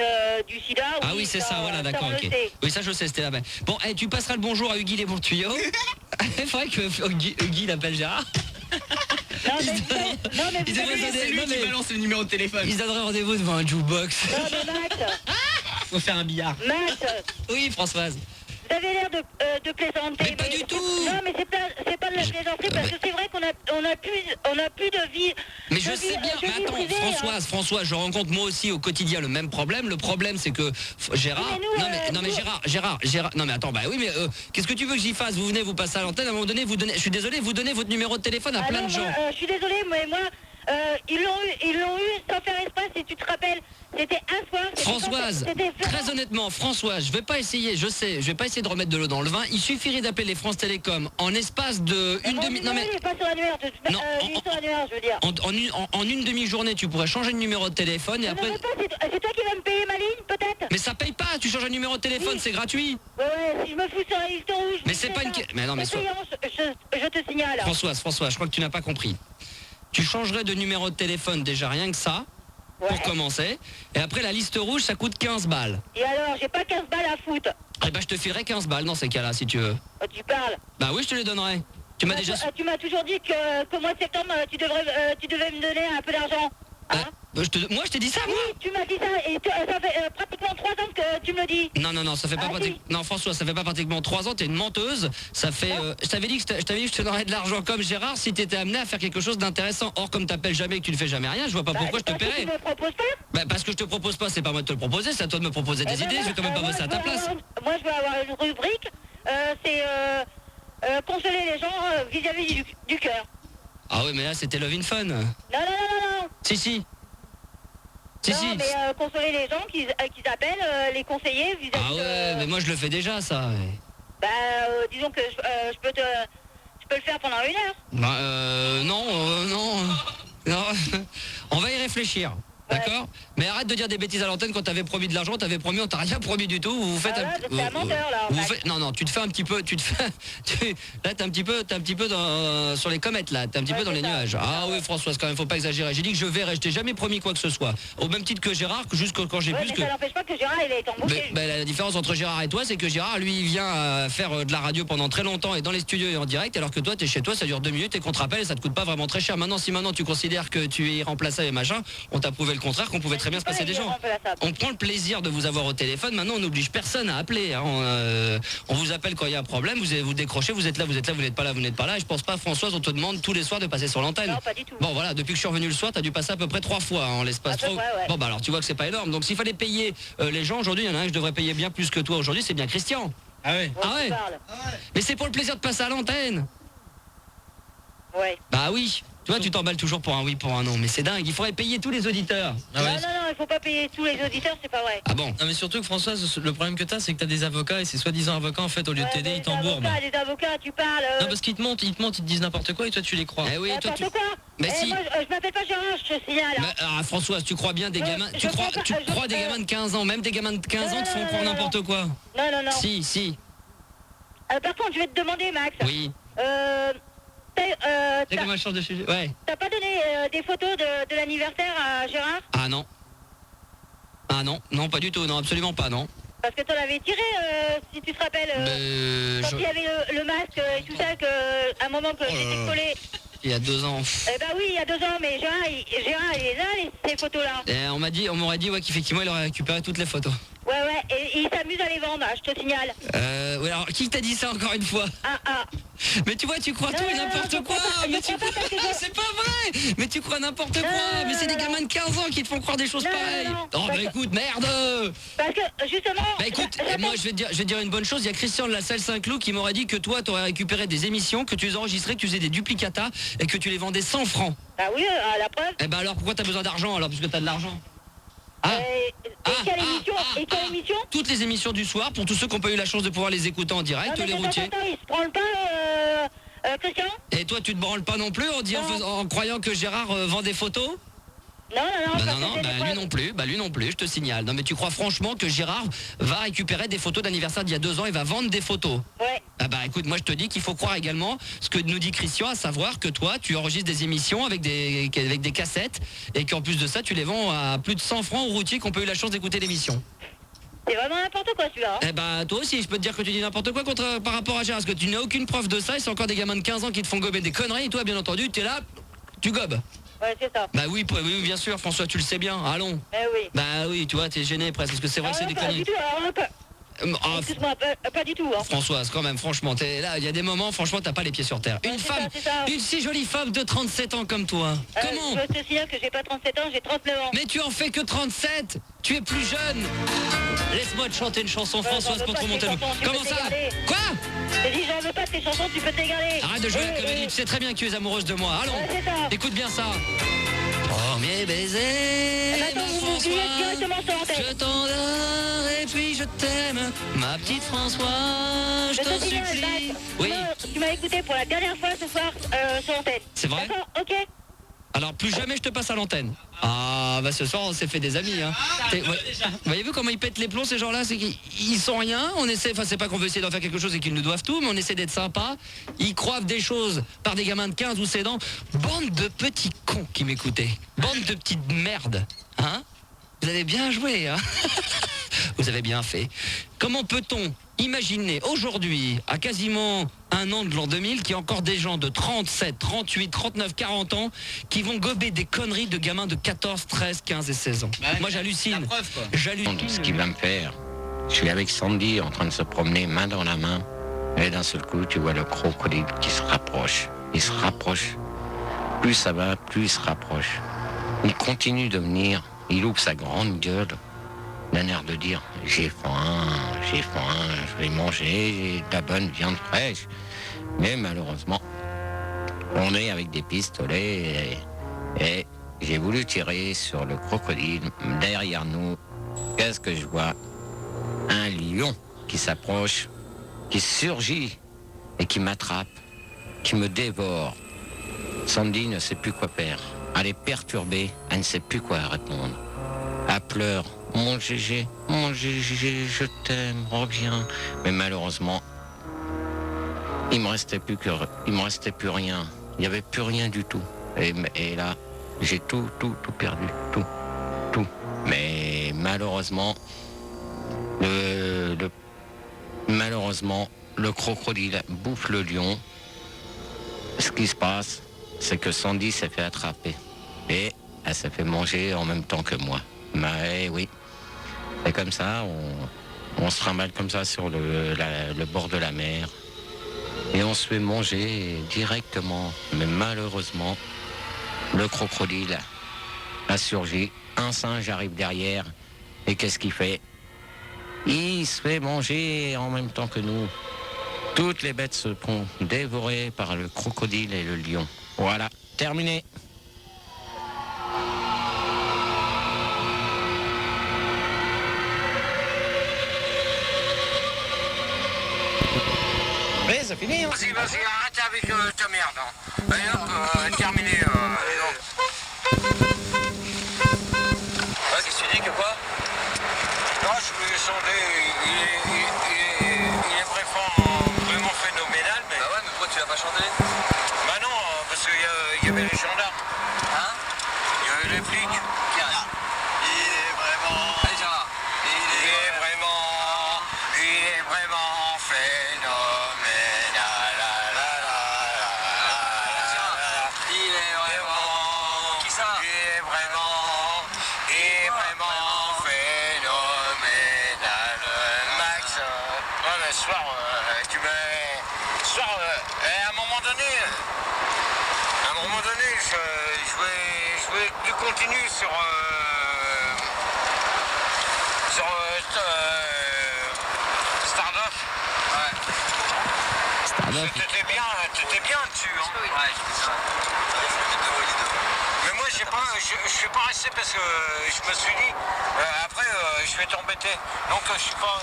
du sida. Ah oui, c'est ça, voilà, d'accord, on le ok. sait. Oui, ça je sais, c'était là-bas. Bon, tu passeras le bonjour à Huggy les bons tuyaux. Il faudrait que Huggy l'appelle Gérard. Non, mais vous Ils devraient savez, donner- C'est lui non, qui mais- balance le numéro de téléphone. Ils donneraient rendez-vous devant un jukebox. non, mais Max, Faut faire un billard. Max, Oui, Françoise. vous avez l'air de plaisanter. Mais pas du tout. Non, mais c'est pas de la plaisanterie parce que c'est vrai qu'on a plus de vie. Mais je de sais vie- bien, de mais vie attends, privée, hein. Françoise, je rencontre moi aussi au quotidien le même problème. Le problème, c'est que Gérard. Oui, mais nous, non, mais Gérard. Non, mais attends, bah oui, mais qu'est-ce que tu veux que j'y fasse? Vous venez, vous passez à l'antenne, à un moment donné, vous donnez. Je suis désolé, vous donnez votre numéro de téléphone à Ah plein non, de gens. moi, je suis désolée, mais moi, ils l'ont eu sans faire exprès, si tu te rappelles. C'était un soir. Françoise, très honnêtement, Françoise, je vais pas essayer de remettre de l'eau dans le vin. Il suffirait d'appeler les France Télécom en espace de une demi. Non mais Il est pas sur l'annuaire, Non, il est sur l'annuaire, je veux dire. en une demi-journée, tu pourrais changer de numéro de téléphone et Je après. ne veux pas, c'est toi qui vas me payer ma ligne, peut-être. Mais ça paye pas. Tu changes un numéro de téléphone, Oui. c'est gratuit. Ouais, si je me fous sur la liste rouge. Mais c'est pas une. Mais non, mais C'est payant, je te signale. Françoise, je crois que tu n'as pas compris. Tu changerais de numéro de téléphone déjà rien que ça, Ouais. pour commencer. Et après, la liste rouge, ça coûte 15 balles. Et alors, j'ai pas 15 balles à foutre. Eh ben, je te filerai 15 balles dans ces cas-là, si tu veux. Oh, tu parles. Bah oui, je te les donnerai. Tu m'as déjà... Tu m'as toujours dit qu'au mois de septembre, tu devais me donner un peu d'argent. Hein? Moi je t'ai dit ça, moi. Oui, tu m'as dit ça, et ça fait pratiquement 3 ans que tu me le dis. Non, ça fait pas Ah, pratiquement. Non, François, ça fait pas pratiquement 3 ans, t'es une menteuse. Ça fait. Je t'avais dit que je te donnerais de l'argent comme Gérard si t'étais amené à faire quelque chose d'intéressant. Or, comme t'appelles jamais et que tu ne fais jamais rien, je vois pas pourquoi je te Parce que paierais. tu me proposes pas. Bah, parce que je te propose pas, c'est pas moi de te le proposer, c'est à toi de me proposer des Eh ben, idées, je vais quand même pas moi, bosser à ta place. Moi, je veux avoir une rubrique, c'est consoler les gens vis-à-vis du cœur. Ah oui, mais là c'était Love in Fun. Non. Si. Non, mais consoler les gens qui appellent, les conseiller vis-à-vis Ah ouais, mais moi je le fais déjà ça. Ouais. Bah, disons que je peux le faire pendant 1 heure. Bah non. On va y réfléchir. D'accord. Mais arrête de dire des bêtises à l'antenne quand t'avais promis de l'argent, t'avais promis, on t'a rien promis du tout. Vous faites c'est un menteur, là, en fait. Non, tu te fais un petit peu, là t'es un petit peu sur les comètes là, t'es un petit peu dans les nuages. Ah oui, Françoise, quand même, faut pas exagérer. J'ai dit que je verrai, je t'ai jamais promis quoi que ce soit. Au même titre que Gérard, que juste quand j'ai Ouais, plus mais que. ça n'empêche pas que Gérard, il est embauché. Mais la différence entre Gérard et toi, c'est que Gérard, lui, il vient faire de la radio pendant très longtemps et dans les studios et en direct, alors que toi, t'es chez toi, ça dure 2 minutes et qu'on te rappelle et ça te coûte pas vraiment très cher. Maintenant, si tu considères que tu es irremplaçable et machin, on t'a prouvé le contraire, qu'on pouvait très bien se passer des gens. On prend le plaisir de vous avoir au téléphone. Maintenant, on n'oblige personne à appeler. Hein. On vous appelle quand il y a un problème. Vous décrochez. Vous êtes là. Vous n'êtes pas là. Vous n'êtes pas là. Et je pense pas, Françoise, on te demande tous les soirs de passer sur l'antenne. Non, pas du tout. Bon, voilà. Depuis que je suis revenu le soir, t'as dû passer à peu près 3 fois en l'espace. À peu près, ouais. Bon, bah alors, tu vois que c'est pas énorme. Donc, s'il fallait payer les gens aujourd'hui, il y en a un que je devrais payer bien plus que toi aujourd'hui. C'est bien Christian. Ah ouais. Ah ouais. Mais c'est pour le plaisir de passer à l'antenne. Ouais. Bah oui. Tu vois, tu t'emballes toujours pour un oui, pour un non. Mais c'est dingue. Il faudrait payer tous les auditeurs. Ah ouais. Non, il faut pas payer tous les auditeurs, c'est pas vrai. Ah bon? Non mais surtout que Françoise, le problème que t'as, c'est que t'as des avocats et ces soi-disant avocats, en fait, au lieu de t'aider, ils t'embourbent. Les avocats, tu parles. Non parce qu'ils te montent, ils te disent n'importe quoi et toi tu les crois. Eh oui, toi, N'importe quoi. Mais Eh, si. moi, je m'appelle pas Gérard, je te signale. Mais, Françoise, tu crois bien des gamins. Tu crois des gamins de 15 ans, même des gamins de 15 ans te font croire n'importe quoi. Non. Si. Par contre, je vais te demander, Max. Oui. C'est comme un change de sujet. Ouais. T'as pas donné des photos de l'anniversaire à Gérard? Ah non. Non, pas du tout. Non, absolument pas, non. Parce que t'en avais tiré, si tu te rappelles, quand il y avait le masque et tout ça, à un moment que j'étais collé. Il y a 2 ans. Eh ben oui, il y a 2 ans, mais Gérard, il est là, ces photos-là. On m'aurait dit ouais, qu'effectivement, il aurait récupéré toutes les photos. Ouais, et il s'amuse à les vendre, je te signale. Ouais, alors, qui t'a dit ça encore une fois? Mais tu vois, tu crois tout et n'importe quoi. Mais c'est pas vrai. Mais tu crois n'importe quoi. Mais c'est des gamins de 15 ans qui te font croire des choses pareilles. Oh bah écoute, merde. Parce que justement. Bah écoute, moi je vais te dire une bonne chose. Il y a Christian de la salle Saint-Cloud qui m'aurait dit que toi t'aurais récupéré des émissions, que tu les enregistrais, que tu faisais des duplicata et que tu les vendais 100 francs. Bah oui, à la preuve. Eh bah alors pourquoi t'as besoin d'argent alors, puisque t'as de l'argent? Quelle émission? Toutes les émissions du soir, pour tous ceux qui n'ont pas eu la chance de pouvoir les écouter en direct, les routiers. Attends, il se branle pas, Christian? Et toi, tu te branles pas non plus en croyant que Gérard vend des photos? Non, lui non plus, je te signale. Non mais tu crois franchement que Gérard va récupérer des photos d'anniversaire d'il y a 2 ans et va vendre des photos? Ouais. Ah bah écoute, moi je te dis qu'il faut croire également ce que nous dit Christian, à savoir que toi tu enregistres des émissions avec des cassettes et qu'en plus de ça tu les vends à plus de 100 francs aux routiers qui ont pas eu la chance d'écouter l'émission. C'est vraiment n'importe quoi celui-là. Eh bah toi aussi je peux te dire que tu dis n'importe quoi par rapport à Gérard, parce que tu n'as aucune preuve de ça et c'est encore des gamins de 15 ans qui te font gober des conneries et toi bien entendu tu es là, tu gobes. Ouais, c'est ça. Bah oui, bien sûr, François, tu le sais bien, allons. Oui. Bah oui, tu vois, t'es gêné presque, parce que c'est vrai que c'est des conneries. Excuse-moi, pas du tout. Hein. Françoise, quand même, franchement, t'es là, il y a des moments, franchement, t'as pas les pieds sur terre. Une si jolie femme de 37 ans comme toi. Comment? Je te signale que j'ai pas 37 ans, j'ai 39 ans. Mais tu en fais que 37. Tu es plus jeune. Laisse-moi te chanter une chanson, Françoise, pour te remonter le... Comment ça? Quoi? J'ai dit, j'en veux pas de tes chansons, tu peux te régaler. Arrête de jouer à la comédie, tu sais très bien que tu es amoureuse de moi. Allons, écoute bien ça. Premier baiser, je t'endors et puis je t'aime, ma petite Françoise, je t'en supplie. Oui. Tu m'as écouté pour la dernière fois ce soir sur l'antenne. C'est vrai? D'accord, ok. Alors plus jamais je te passe à l'antenne. Ah bah ce soir on s'est fait des amis hein. Voyez-vous comment ils pètent les plombs ces gens-là? C'est qu'ils sont rien, on essaie, enfin c'est pas qu'on veut essayer d'en faire quelque chose et qu'ils nous doivent tout, mais on essaie d'être sympa. Ils croivent des choses par des gamins de 15 ou 16 ans. Bande de petits cons qui m'écoutaient. Bande de petites merdes. Hein? Vous avez bien joué hein. Vous avez bien fait. Comment peut-on imaginer aujourd'hui, à quasiment un an de l'an 2000, qu'il y a encore des gens de 37, 38, 39, 40 ans qui vont gober des conneries de gamins de 14, 13, 15 et 16 ans. Moi j'hallucine. J'hallucine. Ce qui va me faire, je suis avec Sandy en train de se promener main dans la main, et d'un seul coup tu vois le crocodile qui se rapproche. Il se rapproche. Plus ça va, plus il se rapproche. Il continue de venir, il ouvre sa grande gueule, d'un air de dire j'ai faim, je vais manger, j'ai de la bonne viande fraîche. Mais malheureusement, on est avec des pistolets et j'ai voulu tirer sur le crocodile. Derrière nous, qu'est-ce que je vois? Un lion qui s'approche, qui surgit et qui m'attrape, qui me dévore. Sandy ne sait plus quoi faire. Elle est perturbée, elle ne sait plus quoi répondre. Elle pleure. Mon Gégé, je t'aime, reviens. Mais malheureusement, il me restait plus rien. Il n'y avait plus rien du tout. Et là, j'ai tout perdu, tout. Mais malheureusement, le crocodile bouffe le lion. Ce qui se passe, c'est que Sandy s'est fait attraper. Et elle s'est fait manger en même temps que moi. Mais oui. Et comme ça, on se trimballe comme ça sur le bord de la mer. Et on se fait manger directement. Mais malheureusement, le crocodile a surgi. Un singe arrive derrière. Et qu'est-ce qu'il fait? Il se fait manger en même temps que nous. Toutes les bêtes se font dévorer par le crocodile et le lion. Voilà, terminé. Oui, c'est fini. Vas-y, arrête avec ta merde. Allez hop, terminé. Qu'est-ce que tu dis que quoi? Non, je voulais sonder, il est vraiment phénoménal, mais... Bah ouais, mais pourquoi tu l'as pas chanté? Bah non, parce qu'il y avait les gendarmes. Hein? Il y avait les flics. Regarde. Il est vraiment... Allez, Gérard. Il est vraiment phénoménal. Il est vraiment... Qui ça? Il est vraiment phénoménal. Max, ouais, mais ce soir, à un moment donné, je vais que tu continues sur Stardust. Stardust. T'étais bien dessus, hein. Ouais, je fais ça. Mais moi, je suis pas resté parce que je me suis dit, après, je vais t'embêter. Donc, je suis pas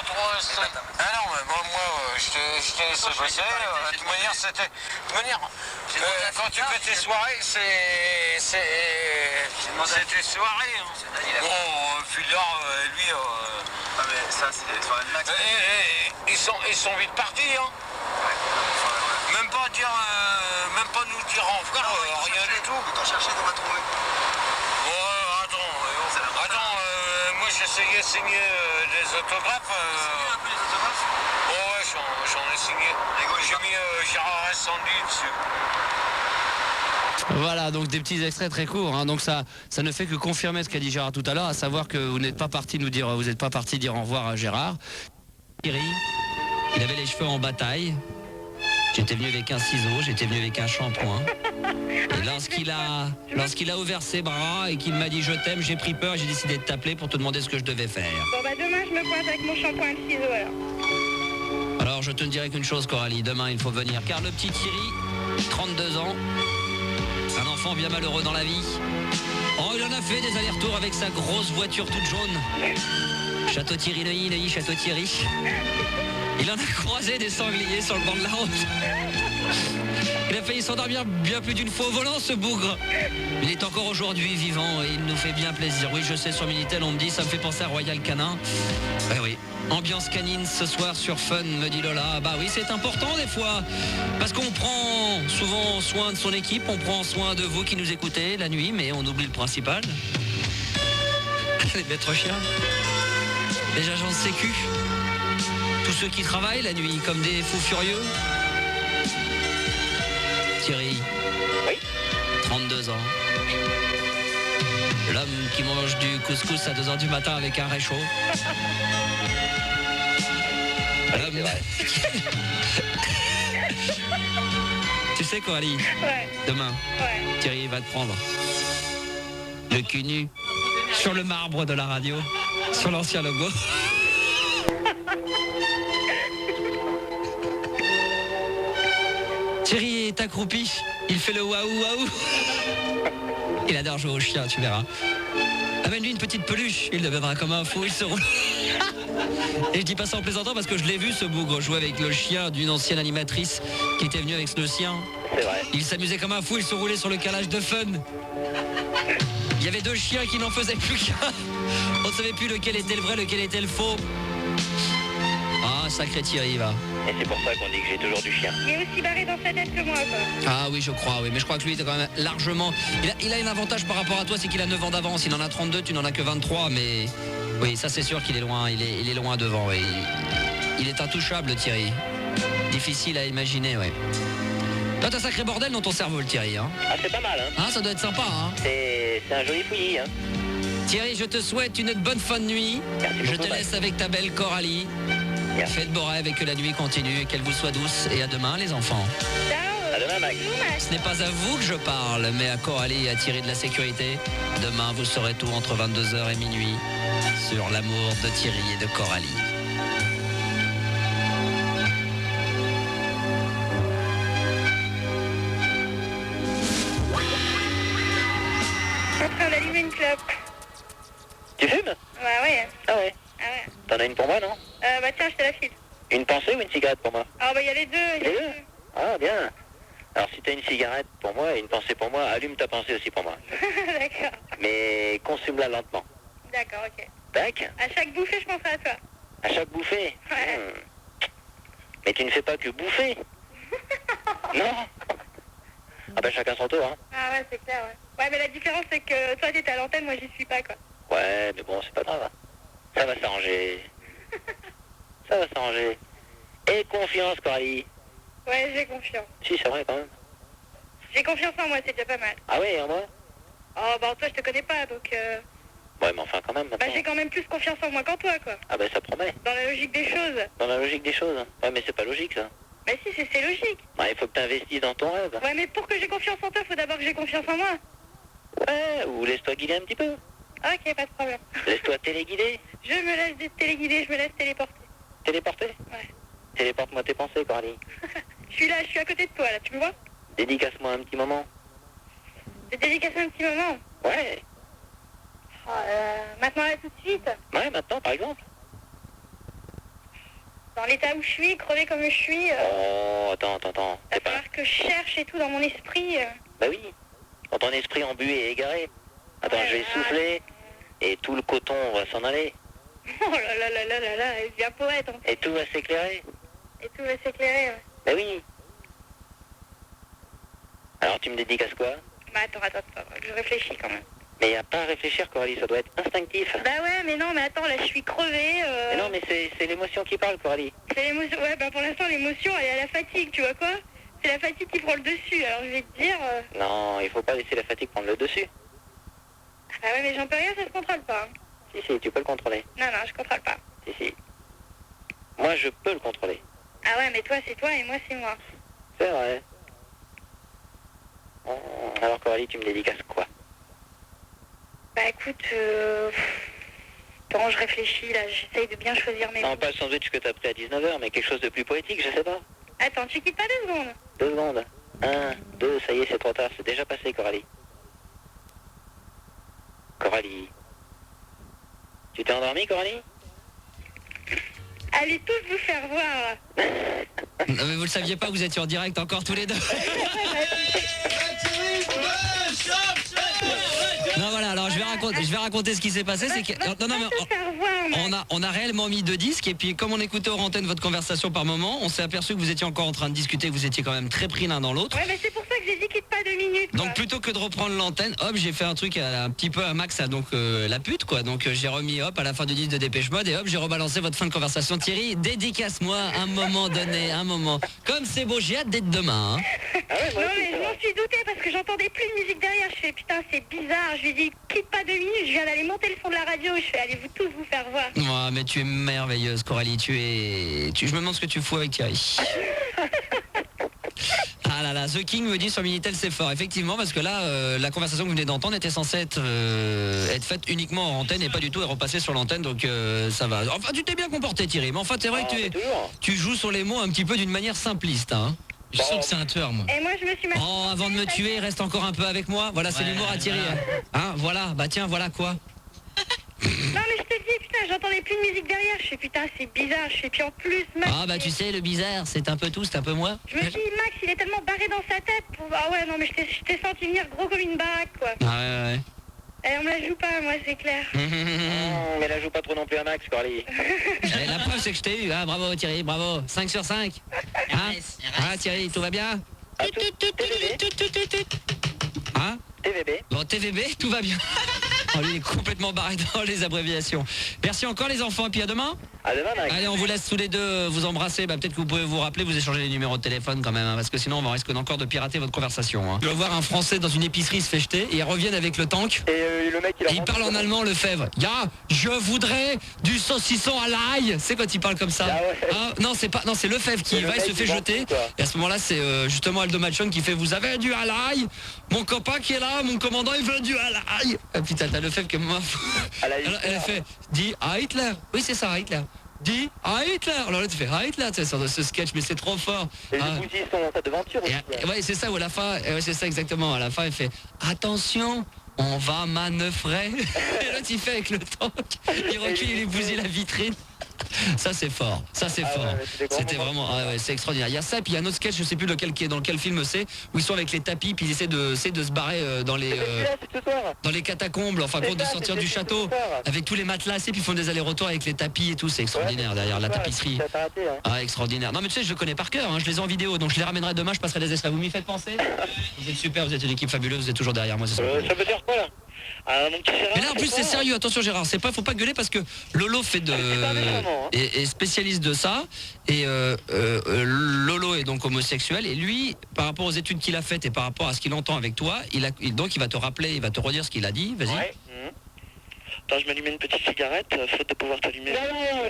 trop resté. Ah non, mais moi, je t'ai laissé passer. De toute manière, c'était... quand tu fais tes soirées, c'est tes soirées. Hein. Bon, Philard, lui... Ah mais ça, c'est des soirées de Max. Ils sont vite partis, hein. Même pas nous dire au revoir, rien du tout. Autant chercher, on va trouver. Ouais, attends, moi j'essayais de signer des autographes. Un peu les autographes. Ouais, j'en ai signé. J'ai mis Gérard Sandy dessus. Voilà, donc des petits extraits très courts. Hein. Donc ça ne fait que confirmer ce qu'a dit Gérard tout à l'heure, à savoir que vous n'êtes pas parti dire au revoir à Gérard. Thierry, il avait les cheveux en bataille. J'étais venu avec un ciseau, j'étais venu avec un shampoing. Et lorsqu'il a ouvert ses bras et qu'il m'a dit je t'aime, j'ai pris peur et j'ai décidé de t'appeler pour te demander ce que je devais faire. Bon bah demain je me pointe avec mon shampoing et le ciseau alors. Alors je te ne dirai qu'une chose Coralie, demain il faut venir car le petit Thierry, 32 ans, un enfant bien malheureux dans la vie. Oh il en a fait des allers-retours avec sa grosse voiture toute jaune. Château-Thierry, Neuilly, Château-Thierry. Il en a croisé des sangliers sur le bord de la route. Il a failli s'endormir bien plus d'une fois au volant, ce bougre. Il est encore aujourd'hui vivant et il nous fait bien plaisir. Oui, je sais, sur Minitel, on me dit, ça me fait penser à Royal Canin. Ben oui, ambiance canine ce soir sur Fun, me dit Lola. Bah oui, c'est important des fois. Parce qu'on prend souvent soin de son équipe, on prend soin de vous qui nous écoutez la nuit, mais on oublie le principal. Les bêtes chiens. les agents de sécu, tous ceux qui travaillent la nuit comme des fous furieux. Thierry, Oui. 32 ans. L'homme qui mange du couscous à 2h du matin avec un réchaud. L'homme... Tu sais Coralie, Ouais, demain, ouais. Thierry va te prendre le cul nu sur le marbre de la radio, sur l'ancien logo. Thierry est accroupi, il fait le waouh waouh. Il adore jouer au chien, tu verras. Amène-lui une petite peluche, il deviendra comme un fou, il se roule. Et je dis pas ça en plaisantant parce que je l'ai vu ce bougre jouer avec le chien d'une ancienne animatrice qui était venue avec le sien. C'est vrai. Il s'amusait comme un fou, il se roulait sur le calage de Fun. Il y avait 2 chiens qui n'en faisaient plus qu'un. On ne savait plus lequel était le vrai, lequel était le faux. Ah, sacré Thierry, va. Et c'est pour ça qu'on dit que j'ai toujours du chien. Il est aussi barré dans sa tête que moi, quoi. Ah oui, je crois, oui. Mais je crois que lui, il est quand même largement... Il a un avantage par rapport à toi, c'est qu'il a 9 ans d'avance. Il en a 32, tu n'en as que 23, mais... Oui, ça c'est sûr qu'il est loin, il est loin devant, oui. Il est intouchable, Thierry. Difficile à imaginer, oui. Toi, t'as un sacré bordel dans ton cerveau, le Thierry, hein. Ah, c'est pas mal, hein. Hein, ça doit être sympa, hein. C'est un joli fouillis, hein. Thierry, je te souhaite une bonne fin de nuit. Merci Je beaucoup, te Max. laisse avec ta belle Coralie. Merci. Faites beaux rêves et que la nuit continue et qu'elle vous soit douce. Et à demain, les enfants. Ciao. À demain, Max. Bisous, Max. Ce n'est pas à vous que je parle, mais à Coralie et à Thierry de la sécurité. Demain, vous saurez tout entre 22h et minuit sur l'amour de Thierry et de Coralie. Je suis en train d'allumer une clope. Tu fumes? Ouais, ouais. Ah ouais. Ah ouais. T'en as une pour moi, non? Bah tiens, je te la file. Une pensée ou une cigarette pour moi? Ah bah il y a les deux. Les deux? Ah, bien. Alors, si t'as une cigarette pour moi et une pensée pour moi, allume ta pensée aussi pour moi. D'accord. Mais consume-la lentement. D'accord, ok. Tac. À chaque bouffée, je penserai à toi. À chaque bouffée. Ouais. Mais tu ne fais pas que bouffer. Non. Ah bah chacun son tour, hein. Ah ouais, c'est clair, ouais. Ouais, mais la différence, c'est que toi, t'étais à l'antenne, moi, j'y suis pas, quoi. Ouais, mais bon, c'est pas grave. Ça va s'arranger. Ça va s'arranger. Et confiance, Coralie. Ouais, j'ai confiance. Si, c'est vrai quand même. J'ai confiance en moi, c'est déjà pas mal. Ah oui, en moi? Oh, bah toi, je te connais pas, donc... Ouais, mais enfin quand même, Bah maintenant. j'ai quand même plus confiance en moi qu'en toi, quoi. Ah bah ça promet. Dans la logique des choses. Dans la logique des choses. Ouais, mais c'est pas logique, ça. Mais si, c'est logique. Ouais, il faut que t'investisses dans ton rêve. Ouais, mais pour que j'ai confiance en toi, faut d'abord que j'ai confiance en moi. Ouais, ou laisse-toi guider un petit peu. Ok, pas de problème. Laisse-toi téléguider. Je me laisse téléguider, je me laisse téléporter. Téléporter. Ouais. Téléporte-moi tes pensées, Coralie. Je suis là, je suis à côté de toi, là, tu me vois? Dédicace-moi un petit moment. J'ai dédicacé un petit moment. Ouais. Oh, maintenant, là, tout de suite. Ouais, maintenant, par exemple. Dans l'état où je suis, crevé comme je suis, Oh, attends. il va C'est pas... falloir que je cherche et tout dans mon esprit. Bah oui. Quand ton esprit embué et égaré. Attends, Ouais, je vais souffler. Et tout le coton va s'en aller. Oh là là là là là là, elle devient poète, en fait. Et tout va s'éclairer. Et tout va s'éclairer, ouais. Bah oui. Alors tu me dédicaces quoi? Bah attends, je réfléchis quand même. Mais y a pas à réfléchir, Coralie, ça doit être instinctif. Bah ouais, mais non, mais attends, là, je suis crevée. Mais non, mais c'est l'émotion qui parle, Coralie. C'est l'émotion, ouais, bah pour l'instant, l'émotion, elle est à la fatigue, tu vois quoi? C'est la fatigue qui prend le dessus, alors je vais te dire... Non, il faut pas laisser la fatigue prendre le dessus. Ah ouais, mais j'en peux rien, ça se contrôle pas. Hein. Si, tu peux le contrôler. Non, je contrôle pas. Si. Moi, je peux le contrôler. Ah ouais, mais toi, c'est toi et moi, c'est moi. C'est vrai. Oh, alors, Coralie, tu me dédicaces quoi? Bah écoute, attends, je réfléchis, là, j'essaye de bien choisir mes Non, mots. pas le sandwich que t'as pris à 19h, mais quelque chose de plus poétique, je sais pas. Attends, tu quittes pas 2 secondes. 2 secondes. 1, 2, ça y est, c'est trop tard, c'est déjà passé, Coralie. Coralie. Tu t'es endormie, Coralie? Allez tous vous faire voir, là. Non, mais vous le saviez pas, vous étiez en direct encore tous les deux. Non voilà, alors je vais raconter ce qui s'est passé, c'est que non, mais te faire voir, moi. on a réellement mis 2 disques et puis comme on écoutait aux antennes votre conversation par moment, on s'est aperçu que vous étiez encore en train de discuter, que vous étiez quand même très pris l'un dans l'autre. Ouais, mais c'est pour ça que j'ai dit quitte pas 2 minutes, quoi. Donc plus plutôt que de reprendre l'antenne, hop, j'ai fait un truc un petit peu à Max, donc la pute quoi. Donc j'ai remis hop à la fin du disque de Dépêche Mode et hop, j'ai rebalancé votre fin de conversation. Thierry, dédicace-moi un moment donné, un moment. Comme c'est beau, j'ai hâte d'être demain. Hein. Non mais je m'en suis doutée parce que j'entendais plus de musique derrière. Je fais putain c'est bizarre. Je lui dis quitte pas 2 minutes. Je viens d'aller monter le son de la radio. Je fais allez vous tous vous faire voir. Ouais, mais tu es merveilleuse, Coralie. Je me demande ce que tu fous avec Thierry. Ah là là, The King me dit sur Minitel c'est fort. Effectivement, parce que là, la conversation que vous venez d'entendre était censée être faite uniquement en antenne et pas du tout repasser sur l'antenne, donc ça va. Enfin, tu t'es bien comporté, Thierry. Mais enfin, c'est vrai que tu joues sur les mots un petit peu d'une manière simpliste. Hein. Je sens que c'est un tueur, moi. Et moi je me suis mal... Oh, avant de me tuer, reste encore un peu avec moi. Voilà, c'est l'humour à Thierry. Hein, voilà, bah tiens, voilà quoi. Non mais je te dis putain j'entendais plus de musique derrière. Je fais putain c'est bizarre. Je fais puis en plus Max. Ah bah tu sais, le bizarre, c'est un peu tout, c'est un peu moi. Je me suis dit Max il est tellement barré dans sa tête. Ah ouais non mais je t'ai senti venir gros comme une baraque quoi. Ah ouais. Et on me la joue pas moi c'est clair. Mais la joue pas trop non plus à Max, Coralie. La preuve c'est que je t'ai eu, hein. Bravo Thierry, bravo. 5 sur 5. Hein ah Thierry, tout va bien? Hein? TVB. Bon, TVB, tout va bien. Oh, lui, il est complètement barré dans les abréviations. Merci encore les enfants, et puis à demain. À demain, Max. Allez, on vous laisse tous les deux vous embrasser. Bah, peut-être que vous pouvez vous rappeler, vous échanger les numéros de téléphone quand même, hein, parce que sinon on risque encore de pirater votre conversation. Hein. Je vais voir un Français dans une épicerie se fait jeter et ils reviennent avec le tank. Et le mec il parle en allemand, le Fèvre. Je voudrais du saucisson à l'ail. C'est quand il parle comme ça. Ah ouais. Hein non, c'est le Fèvre qui va et se fait jeter. Et à ce moment-là, c'est justement Aldo Machon qui fait vous avez du à l'ail. Mon copain qui est là, mon commandant, il veut du à l'ail. Ah, putain, t'as le Fèvre qui m'a... Alors, elle a fait dis à Hitler. Oui, c'est ça, à Hitler. Dis à Hitler. Alors là tu fais à Hitler, tu sais, sur ce sketch, mais c'est trop fort. Et les bougies sont dans sa devanture aussi. Ouais, c'est ça, ou à la fin, ouais, c'est ça exactement. À la fin, elle fait attention, on va manœuvrer. Et l'autre il fait avec le tank, il recule, il bousille la vitrine. Ça c'est fort, ça c'est fort. Ouais, c'était vraiment, c'est extraordinaire. Il y a ça, puis il y a un autre sketch, je sais plus dans quel film c'est, où ils sont avec les tapis, puis ils essaient de se barrer dans les catacombes, enfin pour de sortir du château, avec tous les matelas, et puis ils font des allers-retours avec les tapis et tout, c'est extraordinaire derrière la tapisserie. Ah extraordinaire. Non mais tu sais, je le connais par cœur, hein, je les ai en vidéo, donc je les ramènerai demain, je passerai des extraits. Vous m'y faites penser? Vous êtes super, vous êtes une équipe fabuleuse, vous êtes toujours derrière moi, c'est ça. Ça veut dire quoi là? Mon petit Gérard, mais là en plus c'est sérieux, attention Gérard, faut pas gueuler parce que Lolo fait est spécialiste de ça et Lolo est donc homosexuel et lui par rapport aux études qu'il a faites et par rapport à ce qu'il entend avec toi, donc il va te rappeler, il va te redire ce qu'il a dit, vas-y. Ouais. Attends, je m'allumais une petite cigarette, faute de pouvoir t'allumer. Non,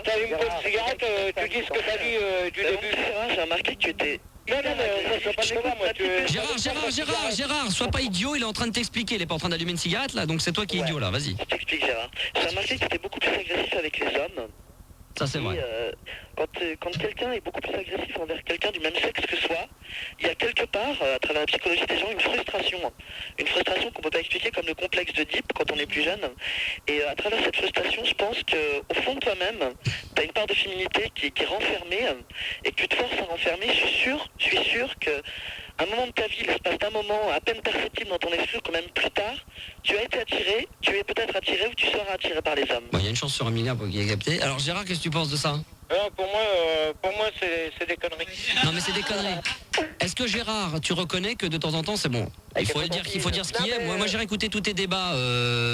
t'as une petite cigarette, tu dis ce que t'as dit du début. J'ai remarqué que tu étais... Non, moi je sais pas moi, Gérard, sois pas idiot, il est en train de t'expliquer, il est pas en train d'allumer une cigarette là, donc c'est toi qui es idiot là, vas-y. Je t'explique Gérard. J'ai remarqué que tu étais beaucoup plus agressif avec les hommes. Ça c'est vrai. Quand quelqu'un est beaucoup plus agressif envers quelqu'un du même sexe que soi, il y a quelque part, à travers la psychologie des gens, une frustration. Une frustration qu'on peut pas expliquer comme le complexe d'Oedipe quand on est plus jeune. Et à travers cette frustration, je pense qu'au fond de toi-même, tu as une part de féminité qui est renfermée et que tu te forces à renfermer. Je suis sûr que un moment de ta vie, l'espace d'un moment à peine perceptible dans ton esprit, quand même plus tard, tu as été attiré, tu es peut-être attiré ou tu seras attiré par les hommes. Bon, il y a une chance sur un milliard pour qu'il ait capté. Alors Gérard, qu'est-ce que tu penses de ça? Pour moi c'est des conneries. Non mais c'est des conneries. Est-ce que Gérard, tu reconnais que de temps en temps c'est bon? Il faut dire ce qui est. Moi j'ai réécouté tous tes débats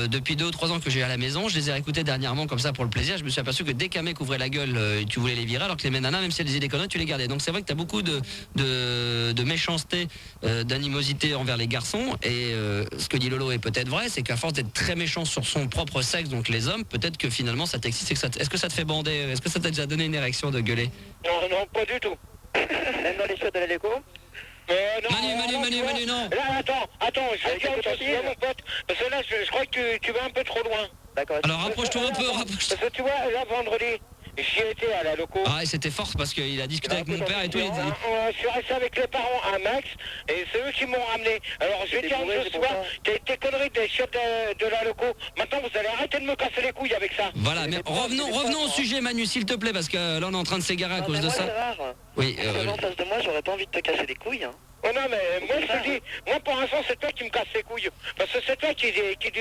depuis 2 ou 3 ans que j'ai à la maison. Je les ai réécoutés dernièrement comme ça pour le plaisir. Je me suis aperçu que dès qu'un mec ouvrait la gueule, tu voulais les virer, alors que les nanas, même si elles disaient des conneries, tu les gardais. Donc c'est vrai que tu as beaucoup de méchanceté, d'animosité envers les garçons. Et ce que dit Lolo est peut-être vrai, c'est qu'à force d'être très méchant sur son propre sexe, donc les hommes, peut-être que finalement ça t'excite. Est-ce que ça te fait bander? Est-ce que ça t'a déjà donné une érection de gueuler? Non, pas du tout. Même dans les chiottes de la déco? Manu, non. Là, attends, je vais dire autre chose, mon pote. Parce que là, je crois que tu vas un peu trop loin. D'accord. Alors rapproche-toi un peu, Parce que tu vois, là, vendredi, j'y étais à la loco. Ah, et c'était fort parce qu'il a discuté avec mon père et tout. Je suis resté avec les parents à Max, et c'est eux qui m'ont ramené. Alors, je vais dire ce soir, tes conneries des chiottes de la loco, maintenant, vous allez arrêter de me casser les couilles avec ça. Voilà, mais revenons au sujet, Manu, s'il te plaît, parce que là, on est en train de s'égarer à cause de ça. Oui, en face de moi, j'aurais pas envie de te casser les couilles. Oh non, mais moi je te dis, moi pour l'instant c'est toi qui me casse les couilles. Parce que c'est toi qui dis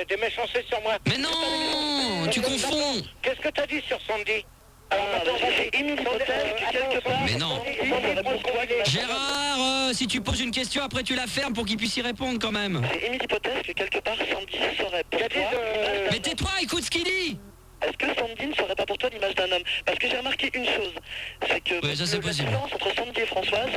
des méchancetés sur moi. Mais non, tu confonds. Qu'est-ce que t'as dit sur Sandy? Alors maintenant, j'ai une hypothèse quelque part. Mais non. Gérard, si tu poses une question, après tu la fermes pour qu'il puisse y répondre quand même. J'ai émis l'hypothèse que quelque part Sandy serait pour toi. Mais tais-toi, écoute ce qu'il dit. Est-ce que Sandy ne serait pas pour toi l'image d'un homme? Parce que j'ai remarqué une chose, c'est que Ouais, ça, c'est la possible. différence entre Sandy et Françoise,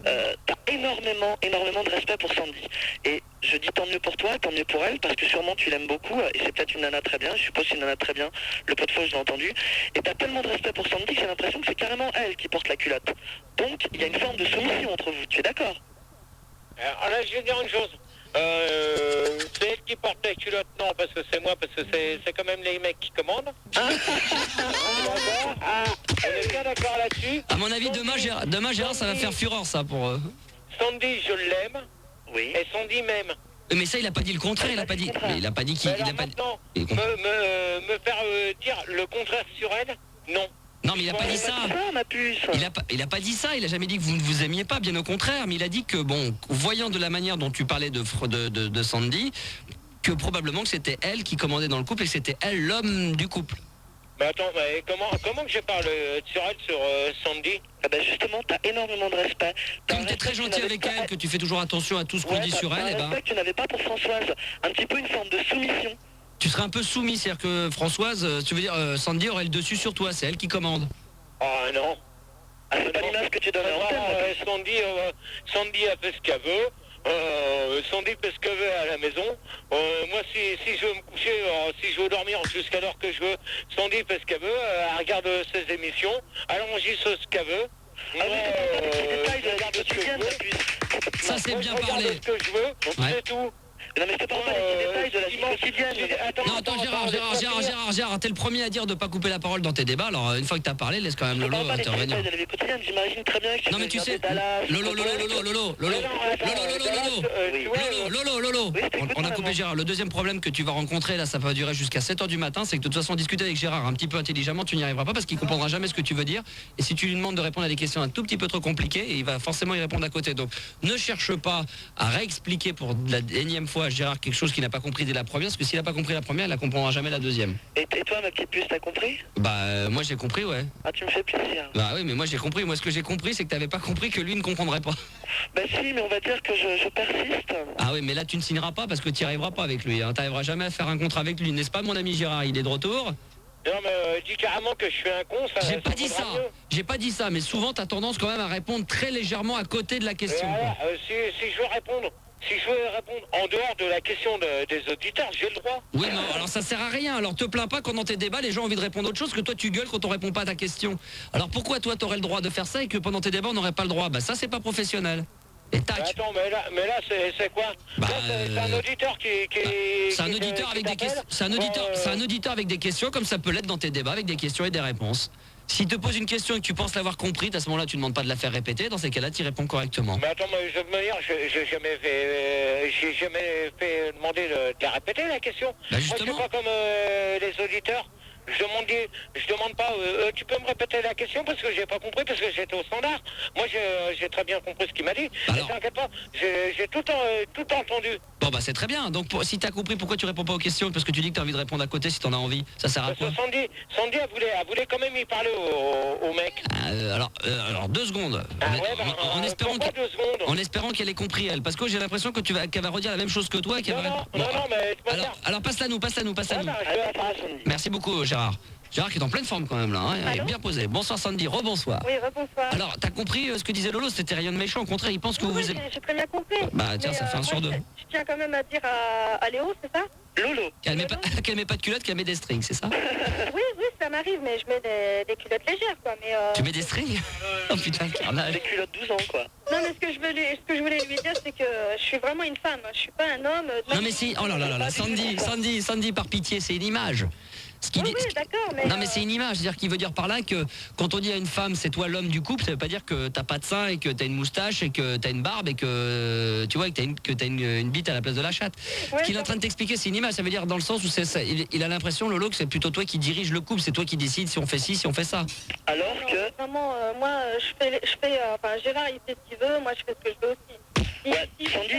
t'as énormément de respect pour Sandy. Et je dis tant mieux pour toi, tant mieux pour elle, parce que sûrement tu l'aimes beaucoup, et c'est peut-être une nana très bien, je suppose une nana très bien, le pot de faux je l'ai entendu, et t'as tellement de respect pour Sandy que j'ai l'impression que c'est carrément elle qui porte la culotte. Donc il y a une forme de soumission entre vous, tu es d'accord? Alors là, je vais dire une chose. C'est elle qui porte la culotte, non, parce que c'est moi, parce que c'est quand même les mecs qui commandent. D'accord. On est bien d'accord là-dessus. À mon avis, demain Gérard, ça va faire fureur, ça, pour eux. Sandy, je l'aime. Oui. Et Sandy m'aime. Mais ça, il a pas dit le contraire, il a pas dit. Mais il a pas dit qu'il. Mais alors maintenant, me faire dire le contraire sur elle, non. Non, mais il a pas dit ça. Ma puce. Il a pas dit ça, il a jamais dit que vous ne vous aimiez pas, bien au contraire, mais il a dit que, bon, voyant de la manière dont tu parlais de Sandy, que probablement que c'était elle qui commandait dans le couple et que c'était elle l'homme du couple. Mais attends, mais comment que je parle sur elle, sur Sandy? Ah ben justement, t'as énormément de respect. Comme t'es très gentil avec elle, que tu fais toujours attention à tout ce qu'on dit sur elle, et ben... respect que tu n'avais pas pour Françoise. Un petit peu une forme de soumission. Tu serais un peu soumis, c'est-à-dire que Françoise, tu veux dire, Sandy aurait le dessus sur toi, c'est elle qui commande. Ah non. Ah, c'est pas l'image que tu donnes à l'antenne. Sandy a fait ce qu'elle veut. Sandy fait ce qu'elle veut à la maison. Moi, si je veux me coucher, si je veux dormir jusqu'à l'heure que je veux, Sandy fait ce qu'elle veut. Elle regarde ses émissions. Elle enregistre ce qu'elle veut. Ça, c'est bien parlé. Ce que je veux, c'est tout. Non mais je te parle pas des petits détails de la vie quotidienne. Non, attends, Gérard, t'es le premier à dire de pas couper la parole dans tes débats, alors une fois que t'as parlé, laisse quand même Lolo intervenir. J'imagine très bien que non mais tu sais, Lolo, on a coupé Gérard. Le deuxième problème que tu vas rencontrer, là ça va durer jusqu'à 7h du matin, c'est que de toute façon discuter avec Gérard un petit peu intelligemment, tu n'y arriveras pas parce qu'il comprendra jamais ce que tu veux dire, et si tu lui demandes de répondre à des questions un tout petit peu trop compliquées, il va forcément y répondre à côté. Donc ne cherche pas à réexpliquer pour la énième fois à Gérard quelque chose qu'il n'a pas compris dès la première, parce que s'il n'a pas compris la première, il ne la comprendra jamais la deuxième. Et toi, ma petite puce, t'as compris? Bah moi j'ai compris, ouais. Ah, tu me fais plaisir. Bah oui, mais moi j'ai compris. Moi ce que j'ai compris, c'est que t'avais pas compris que lui ne comprendrait pas. Bah si, mais on va dire que je persiste. Ah oui, mais là tu ne signeras pas parce que tu n'y arriveras pas avec lui. Hein. Tu n'arriveras jamais à faire un contrat avec lui, n'est-ce pas, mon ami Gérard? Il est de retour. Non mais dis carrément que je suis un con, ça. J'ai pas dit ça. J'ai pas dit ça, mais souvent t'as tendance quand même à répondre très légèrement à côté de la question. Voilà, si je veux répondre. Si je veux répondre en dehors de la question des auditeurs, j'ai le droit. Oui, non, alors ça sert à rien. Alors te plains pas quand dans tes débats, les gens ont envie de répondre autre chose que toi tu gueules quand on répond pas à ta question. Alors pourquoi toi t'aurais le droit de faire ça et que pendant tes débats on n'aurait pas le droit? Bah ça c'est pas professionnel. Et tac. Attends, mais là c'est quoi? Bah, c'est un auditeur qui c'est un auditeur avec des questions. C'est un auditeur avec des questions, comme ça peut l'être dans tes débats avec des questions et des réponses. S'il te pose une question et que tu penses l'avoir compris, à ce moment-là, tu ne demandes pas de la faire répéter. Dans ces cas-là, tu réponds correctement. Mais attends, mais de toute manière, j'ai jamais fait demander de la répéter la question. Bah justement. Moi, je suis pas comme les auditeurs. Je demande pas, tu peux me répéter la question parce que j'ai pas compris, parce que j'étais au standard. Moi j'ai très bien compris ce qu'il m'a dit. Alors... T'inquiète pas, j'ai tout entendu. Bon bah c'est très bien. Donc si t'as compris, pourquoi tu réponds pas aux questions? Parce que tu dis que t'as envie de répondre à côté si t'en as envie. Ça sert à quoi? Sandy elle voulait quand même y parler au mec. Alors 2 secondes. En espérant qu'elle ait compris elle. Parce que j'ai l'impression que qu'elle va redire la même chose que toi et qu'elle va... mais... Alors passe-la nous. Merci beaucoup Gérard. Gérard qui est en pleine forme quand même là, hein, il est bien posé. Bonsoir Sandy, rebonsoir. Oui, rebonsoir. Alors, t'as compris ce que disait Lolo, c'était rien de méchant, au contraire, il pense que vous êtes... j'ai très bien compris. Bah tiens, ça fait 1 sur 2. Je tiens quand même à dire à Léo, c'est ça? Lolo. Qu'elle met pas de culotte, qu'elle met des strings, c'est ça? Oui, ça m'arrive, mais je mets des culottes légères, quoi. Mais Tu mets des strings? Oh putain, le carnage. Des culottes 12 ans, quoi. Non, mais ce que je voulais lui dire, c'est que je suis vraiment une femme. Je suis pas un homme. Non mais si, oh là là, Sandy, par pitié, c'est une image. Oui, d'accord, mais... Non mais c'est une image, c'est-à-dire qu'il veut dire par là que quand on dit à une femme c'est toi l'homme du couple, ça veut pas dire que t'as pas de sein et que t'as une moustache et que t'as une barbe et que tu vois que t'as une bite à la place de la chatte. Ouais, Ce qu'il est en train de t'expliquer, c'est une image, ça veut dire dans le sens où il a l'impression, Lolo, que c'est plutôt toi qui dirige le couple, c'est toi qui décide si on fait ci, si on fait ça. Alors que... Vraiment, moi, enfin, Gérard, il fait ce qu'il veut, moi, je fais ce que je veux aussi. Sandy.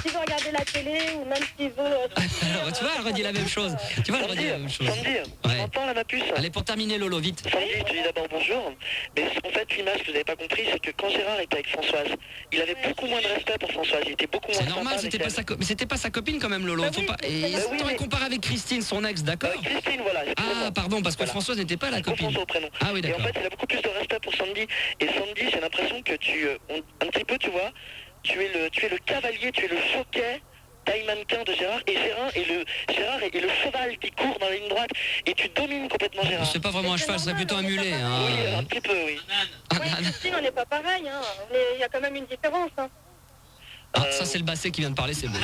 S'il veut regarder la télé ou même s'il veut... Alors, tu vois, elle redit la même chose. Tu vois, elle redit la même chose. Sandy, tu Ouais. m'entends là, ma puce? Allez, pour terminer, Lolo, vite. Sandy, je te dis d'abord bonjour. Mais en fait, l'image que vous n'avez pas compris, c'est que quand Gérard était avec Françoise, il avait beaucoup moins de respect pour Françoise. Il était beaucoup moins C'est normal, sympa c'était avec pas elle. sa mais c'était pas sa copine quand même, Lolo. Bah Faut oui, pas... c'est Et ça. Oui, t'aurais mais- comparé avec Christine, son ex, d'accord? Avec Christine, voilà. excusez-moi. Ah, pardon, parce que Voilà. Françoise n'était pas la Je confonds copine. son prénom. Ah oui, Et en d'accord. fait, il a beaucoup plus de respect pour Sandy. Et Sandy, j'ai l'impression que un petit peu, tu vois, tu es le cavalier, tu es le choquet, taille mannequin de Gérard. Et Gérard est le cheval qui court dans la ligne droite. Et tu domines complètement Gérard. C'est pas vraiment un cheval, c'est plutôt un mulet. Hein. Oui, un petit peu, oui. Oui, Christine, on n'est pas pareil, hein. Il y a quand même une différence, hein. Ah, ça c'est le basset qui vient de parler, c'est beau.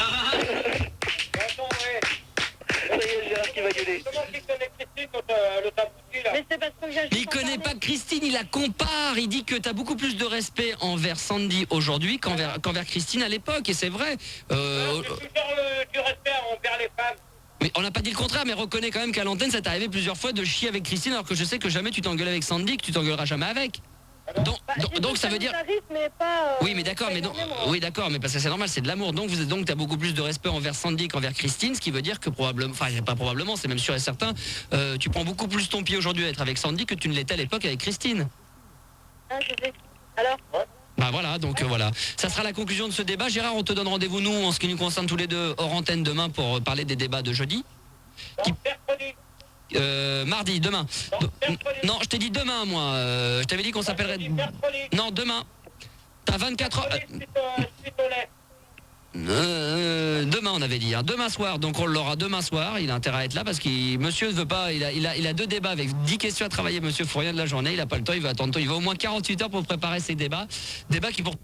Ça y est, Gérard qui va gueuler. Mais c'est parce que j'ai... Mais il connaît pas Christine, il la compare. Il dit que t'as beaucoup plus de respect envers Sandy aujourd'hui qu'envers Christine à l'époque. Et c'est vrai. du respect envers les femmes. Mais on n'a pas dit le contraire, mais reconnais quand même qu'à l'antenne, ça t'est arrivé plusieurs fois de chier avec Christine, alors que je sais que jamais tu t'engueules avec Sandy, que tu t'engueuleras jamais avec. Donc ça veut dire... Mais pas, Oui, mais d'accord, mais oui, d'accord, mais parce que c'est normal, c'est de l'amour. Donc t'as beaucoup plus de respect envers Sandy qu'envers Christine, ce qui veut dire que probablement, enfin pas probablement, c'est même sûr et certain, tu prends beaucoup plus ton pied aujourd'hui à être avec Sandy que tu ne l'étais à l'époque avec Christine. Ah, je sais. Alors Bah voilà, donc voilà. Ça sera la conclusion de ce débat. Gérard, on te donne rendez-vous, nous, en ce qui nous concerne tous les deux, hors antenne demain pour parler des débats de jeudi. Mardi, demain. Non, je t'ai dit demain, moi. Je t'avais dit qu'on s'appellerait... Non, demain. T'as 24 heures... Demain, on avait dit. Hein. Demain soir, donc on l'aura demain soir. Il a intérêt à être là parce que monsieur ne veut pas... Il a 2 débats avec 10 questions à travailler, monsieur. Il faut rien de la journée. Il n'a pas le temps. Il va attendre. Il va au moins 48 heures pour préparer ses débats. Débats qui pour